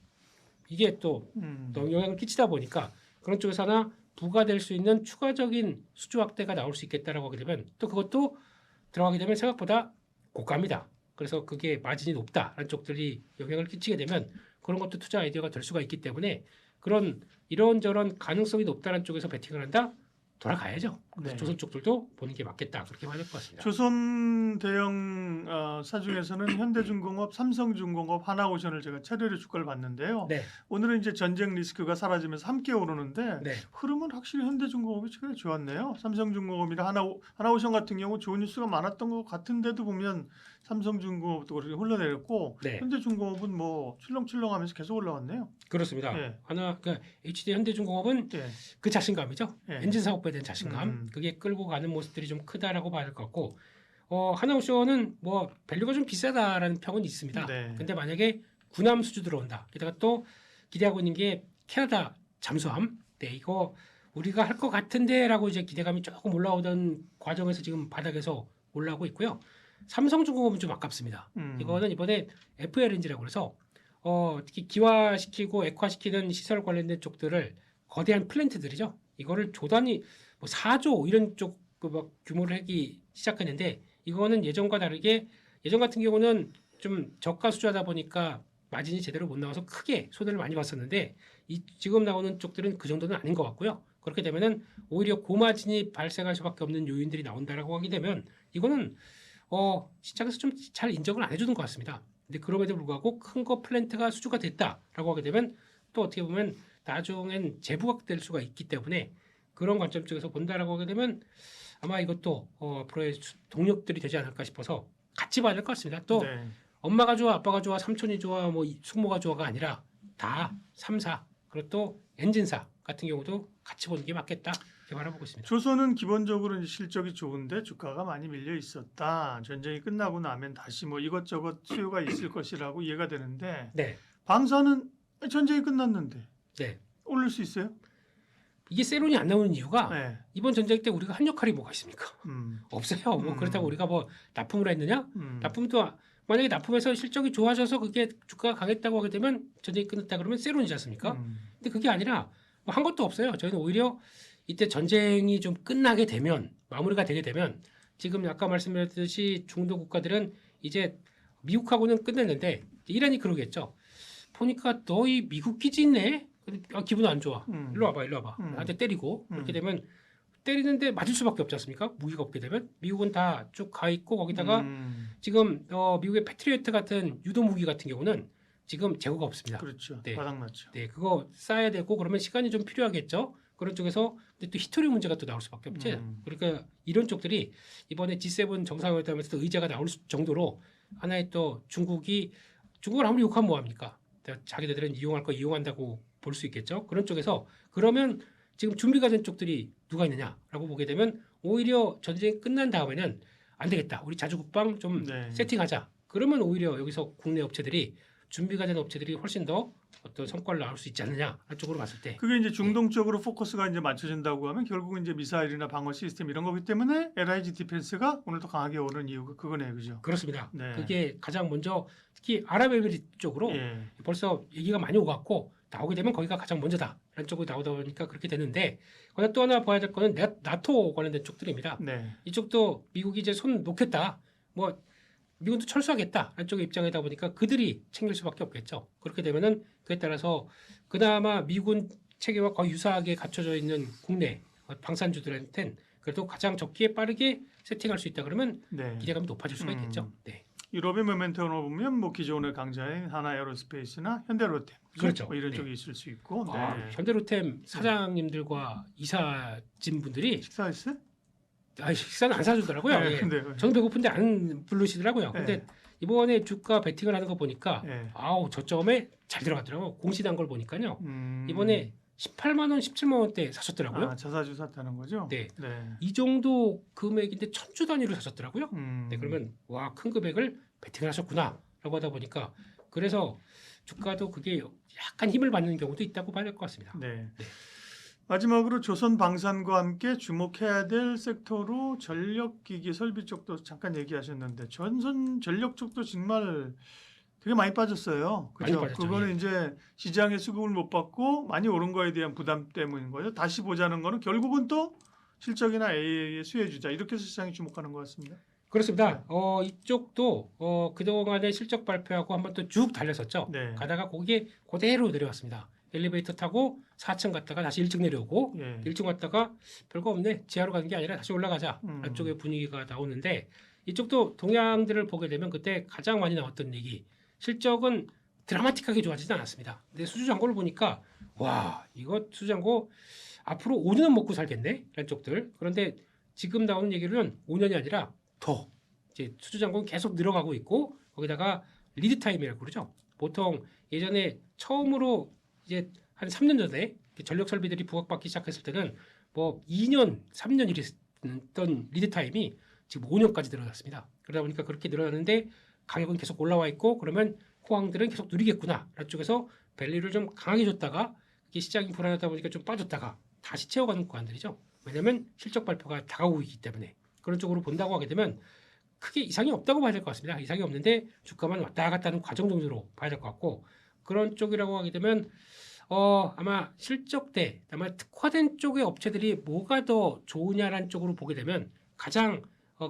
이게 또 영향을 끼치다 보니까 그런 쪽에서 하나 부과될 수 있는 추가적인 수주 확대가 나올 수 있겠다라고 하게 되면 또 그것도 들어가게 되면 생각보다 고가입니다. 그래서 그게 마진이 높다라는 쪽들이 영향을 끼치게 되면 그런 것도 투자 아이디어가 될 수가 있기 때문에 그런 이런저런 가능성이 높다는 쪽에서 베팅을 한다? 돌아가야죠. 그래서 네. 조선 쪽들도 보는 게 맞겠다. 그렇게 봐야 될 것 같습니다. 조선 대형 사 중에서는 현대중공업, 삼성중공업, 하나오션을 제가 차례로 주가를 봤는데요. 네, 오늘은 이제 전쟁 리스크가 사라지면서 함께 오르는데 네, 흐름은 확실히 현대중공업이 최근에 좋았네요. 삼성중공업이나 하나오션 같은 경우 좋은 뉴스가 많았던 것 같은데도 보면 삼성중공업도 그렇게 흘러내렸고 네. 현대중공업은 뭐 출렁출렁하면서 계속 올라왔네요. 그렇습니다. 네. 그러니까 HD 현대중공업은 네. 그 자신감이죠. 네. 엔진 사업부에 대한 자신감. 음. 그게 끌고 가는 모습들이 좀 크다라고 봐야 될 것 같고 하나오션은 뭐 밸류가 좀 비싸다라는 평은 있습니다. 네. 근데 만약에 군함 수주 들어온다. 게다가 또 기대하고 있는 게 캐나다 잠수함. 네, 이거 우리가 할 것 같은데라고 이제 기대감이 조금 올라오던 과정에서 지금 바닥에서 올라오고 있고요. 삼성중공업은 좀 아깝습니다. 이거는 이번에 FLNG라고 그래서 특히 기화시키고 액화시키는 시설 관련된 쪽들을 거대한 플랜트들이죠. 이거를 조단위 뭐 4조 이런 쪽 막 규모를 하기 시작했는데 이거는 예전과 다르게 예전 같은 경우는 좀 저가 수주하다 보니까 마진이 제대로 못 나와서 크게 손해를 많이 봤었는데 지금 나오는 쪽들은 그 정도는 아닌 것 같고요. 그렇게 되면은 오히려 고마진이 발생할 수밖에 없는 요인들이 나온다라고 하게 되면 이거는 시장에서 좀 잘 인정을 안 해주는 것 같습니다. 근데 그럼에도 불구하고 큰 거 플랜트가 수주가 됐다라고 하게 되면 또 어떻게 보면 나중엔 재부각될 수가 있기 때문에 그런 관점 쪽에서 본다라고 하게 되면 아마 이것도 앞으로의 동력들이 되지 않을까 싶어서 같이 봐야 될 것 같습니다. 또 네. 엄마가 좋아, 아빠가 좋아, 삼촌이 좋아, 뭐 숙모가 좋아가 아니라 다 3사 그리고 또 엔진사 같은 경우도 같이 보는 게 맞겠다 이렇게 바라보고 있습니다. 조선은 기본적으로 이제 실적이 좋은데 주가가 많이 밀려 있었다. 전쟁이 끝나고 나면 다시 뭐 이것저것 수요가 있을 것이라고 이해가 되는데 네, 방사는 전쟁이 끝났는데 네. 오를 수 있어요? 이게 세론이 안 나오는 이유가 네. 이번 전쟁 때 우리가 한 역할이 뭐가 있습니까? 없어요. 뭐 음. 그렇다고 우리가 뭐 납품을 했느냐? 음. 납품도 만약에 납품해서 실적이 좋아져서 그게 주가가 강했다고 하게 되면 전쟁이 끝났다 그러면 세론이지 않습니까? 근데 그게 아니라 뭐 한 것도 없어요. 저희는 오히려 이때 전쟁이 좀 끝나게 되면 마무리가 되게 되면 지금 아까 말씀드렸듯이 중도 국가들은 이제 미국하고는 끝냈는데 이란이 그러겠죠. 보니까 너희 미국 기지 있네. 기분 안 좋아. 일로 와봐. 나한테 때리고 그렇게 되면 때리는데 맞을 수밖에 없지 않습니까? 무기가 없게 되면 미국은 다 쭉 가 있고 거기다가 지금 미국의 패트리어트 같은 유도 무기 같은 경우는 지금 재고가 없습니다. 그렇죠. 네. 바닥났죠. 네, 그거 쌓아야 되고 그러면 시간이 좀 필요하겠죠. 그런 쪽에서 근데 또 히토리 문제가 또 나올 수밖에 없지. 그러니까 이런 쪽들이 이번에 G7 정상회담에서 의제가 나올 정도로 하나의 또 중국을 아무리 욕하면 뭐합니까? 자기들은 이용할 거 이용한다고 볼 수 있겠죠. 그런 쪽에서 그러면 지금 준비가 된 쪽들이 누가 있느냐라고 보게 되면 오히려 전쟁이 끝난 다음에는 안 되겠다. 우리 자주국방 좀 네. 세팅하자. 그러면 오히려 여기서 국내 업체들이 준비가 된 업체들이 훨씬 더 어떤 성과를 나올 수 있지 않느냐 쪽으로 봤을 때 그게 이제 중동 쪽으로 포커스가 이제 맞춰진다고 하면 결국은 이제 미사일이나 방어 시스템 이런 거기 때문에 LIG 디펜스가 오늘 더 강하게 오른 이유가 그거네요, 그죠? 그렇습니다. 네. 그게 가장 먼저 특히 아랍에미리트 쪽으로 예. 벌써 얘기가 많이 오갔고 나오게 되면 거기가 가장 먼저다. 라는 쪽으로 나오다 보니까 그렇게 되는데 거기다 또 하나 봐야 될 거는 나토 관련된 쪽들입니다. 네. 이쪽도 미국이 이제 손 놓겠다. 뭐 미국도 철수하겠다. 라는 쪽의 입장이다 보니까 그들이 챙길 수밖에 없겠죠. 그렇게 되면은 그에 따라서 그나마 미군 체계와 거의 유사하게 갖춰져 있는 국내 방산주들한텐 그래도 가장 적기에 빠르게 세팅할 수 있다 그러면 네. 기대감이 높아질 수가 있겠죠. 네. 유럽의 모멘텀으로 보면 뭐 기존의 강자인 하나에어로스페이스나 현대로템 그렇죠. 뭐 이런 네. 쪽이 있을 수 있고. 네. 현대로템 사장님들과 이사진 분들이 식사했어요? 식사는 안 사주더라고요. 네, 예. 근데 저는 배고픈데 안 부르시더라고요. 네. 근데 이번에 주가 베팅을 하는 거 보니까 네. 저점에 잘 들어갔더라고요. 공시난 걸 보니까요. 음. 이번에 18만 원, 17만 원대 사셨더라고요. 자사주 샀다는 거죠? 네. 네. 이 정도 금액인데 천주 단위로 사셨더라고요. 음. 네, 그러면 와, 큰 금액을 베팅을 하셨구나라고 하다 보니까 그래서 주가도 그게 약간 힘을 받는 경우도 있다고 봐야 될 것 같습니다. 네. 네. 마지막으로 조선 방산과 함께 주목해야 될 섹터로 전력기기 설비 쪽도 잠깐 얘기하셨는데 전선 전력 쪽도 정말 되게 많이 빠졌어요. 많이 그죠? 빠졌죠. 그거는 예. 이제 시장의 수급을 못 받고 많이 오른 거에 대한 부담 때문인 거죠. 다시 보자는 거는 결국은 또 실적이나 AA의 수혜 주자 이렇게 해서 시장이 주목하는 것 같습니다. 그렇습니다. 이쪽도 그동안의 실적 발표하고 한번 또 쭉 달렸었죠. 네. 가다가 거기에 그대로 내려왔습니다. 엘리베이터 타고 4층 갔다가 다시 1층 내려오고 예. 1층 갔다가 별거 없네. 지하로 가는 게 아니라 다시 올라가자. 음. 안쪽의 분위기가 나오는데 이쪽도 동향들을 보게 되면 그때 가장 많이 나왔던 얘기 실적은 드라마틱하게 좋아지지 않았습니다. 근데 수주잔고를 보니까 와 이거 수주잔고 앞으로 5년은 먹고 살겠네 라는 쪽들. 그런데 지금 나오는 얘기는 5년이 아니라 더 이제 수주잔고는 계속 늘어가고 있고 거기다가 리드 타임이라고 그러죠. 보통 예전에 처음으로 이제 한 3년 전에 전력 설비들이 부각받기 시작했을 때는 뭐 2년, 3년 이랬던 리드 타임이 지금 5년까지 늘어났습니다. 그러다 보니까 그렇게 늘어나는데 가격은 계속 올라와 있고 그러면 호황들은 계속 누리겠구나. 라는 쪽에서 밸류를 좀 강하게 줬다가 이게 시장이 불안하다 보니까 좀 빠졌다가 다시 채워가는 구간들이죠. 왜냐하면 실적 발표가 다가오고 있기 때문에 그런 쪽으로 본다고 하게 되면 크게 이상이 없다고 봐야 될 것 같습니다. 이상이 없는데 주가만 왔다 갔다 하는 과정 정도로 봐야 될 것 같고 그런 쪽이라고 하게 되면 아마 실적 때 아마 특화된 쪽의 업체들이 뭐가 더 좋으냐라는 쪽으로 보게 되면 가장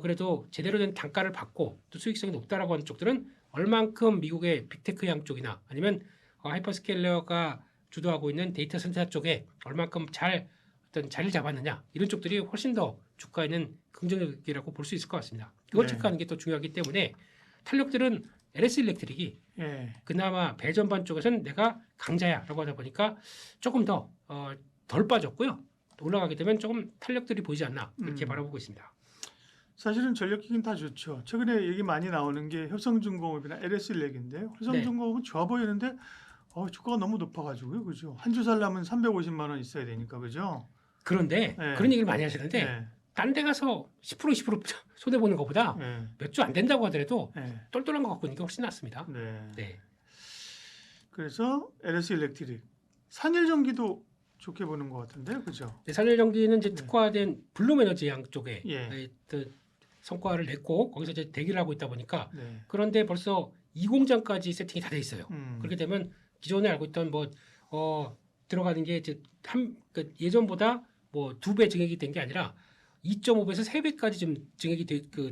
그래도 제대로 된 단가를 받고 또 수익성이 높다라고 하는 쪽들은 얼만큼 미국의 빅테크 양 쪽이나 아니면 하이퍼스케일러가 주도하고 있는 데이터 센터 쪽에 얼만큼 잘 어떤 자리를 잡았느냐 이런 쪽들이 훨씬 더 주가에는 긍정적이라고 볼 수 있을 것 같습니다. 이걸 네. 체크하는 게 또 중요하기 때문에 탄력들은 LS 일렉트릭이 예. 그나마 배전반 쪽에서는 내가 강자야라고 하다 보니까 조금 더 덜 빠졌고요. 올라가게 되면 조금 탄력들이 보이지 않나 이렇게 바라보고 있습니다. 사실은 전력기기는 다 좋죠. 최근에 얘기 많이 나오는 게 효성중공업이나 LS일렉인데요. 효성중공업은 좋아 보이는데 주가가 너무 높아가지고요, 그죠? 한 주 살려면 350만 원 있어야 되니까, 그죠? 그런데 네. 그런 얘기를 많이 하시는데 네. 딴 데 가서 10% 손해 보는 것보다 네. 몇 주 안 된다고 하더라도 네. 똘똘한 거 갖고 있는 게 훨씬 낫습니다. 네. 네. 그래서 LS일렉트릭 산일전기도 좋게 보는 것 같은데요, 그죠? 네, 산일전기는 이제 네. 특화된 블룸에너지 양 쪽에 예. 성과를 냈고 거기서 이제 대기를 하고 있다 보니까 네. 그런데 벌써 이 공장까지 세팅이 다 돼 있어요. 그렇게 되면 기존에 알고 있던 들어가는 게 이제 예전보다 뭐 2배 증액이 된 게 아니라 2.5배에서 3배까지 좀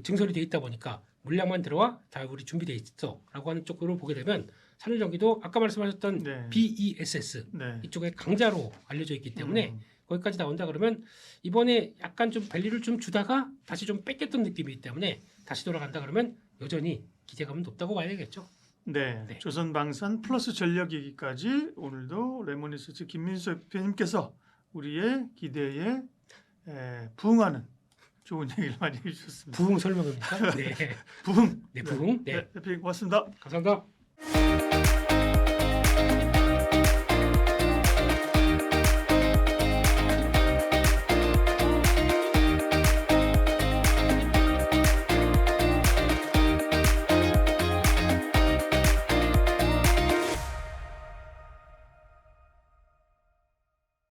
증설이 돼 있다 보니까 물량만 들어와 다 우리 준비돼 있어라고 하는 쪽으로 보게 되면 산일전기도 아까 말씀하셨던 네. BESS 네. 이쪽에 강자로 알려져 있기 때문에 거기까지 나온다 그러면 이번에 약간 좀 밸류를 좀 주다가 다시 좀 뺏겼던 느낌이기 때문에 다시 돌아간다 그러면 여전히 기대감은 높다고 봐야 되겠죠. 네. 네. 조선방산 플러스 전력기기까지 오늘도 레모니스츠 김민수 대표님께서 우리의 기대에 부응하는 좋은 얘기를 많이 해주셨습니다. 부흥 설명입니까? 네. 부응. 네, 부흥. 네. 대표님 고맙습니다. 감사합니다.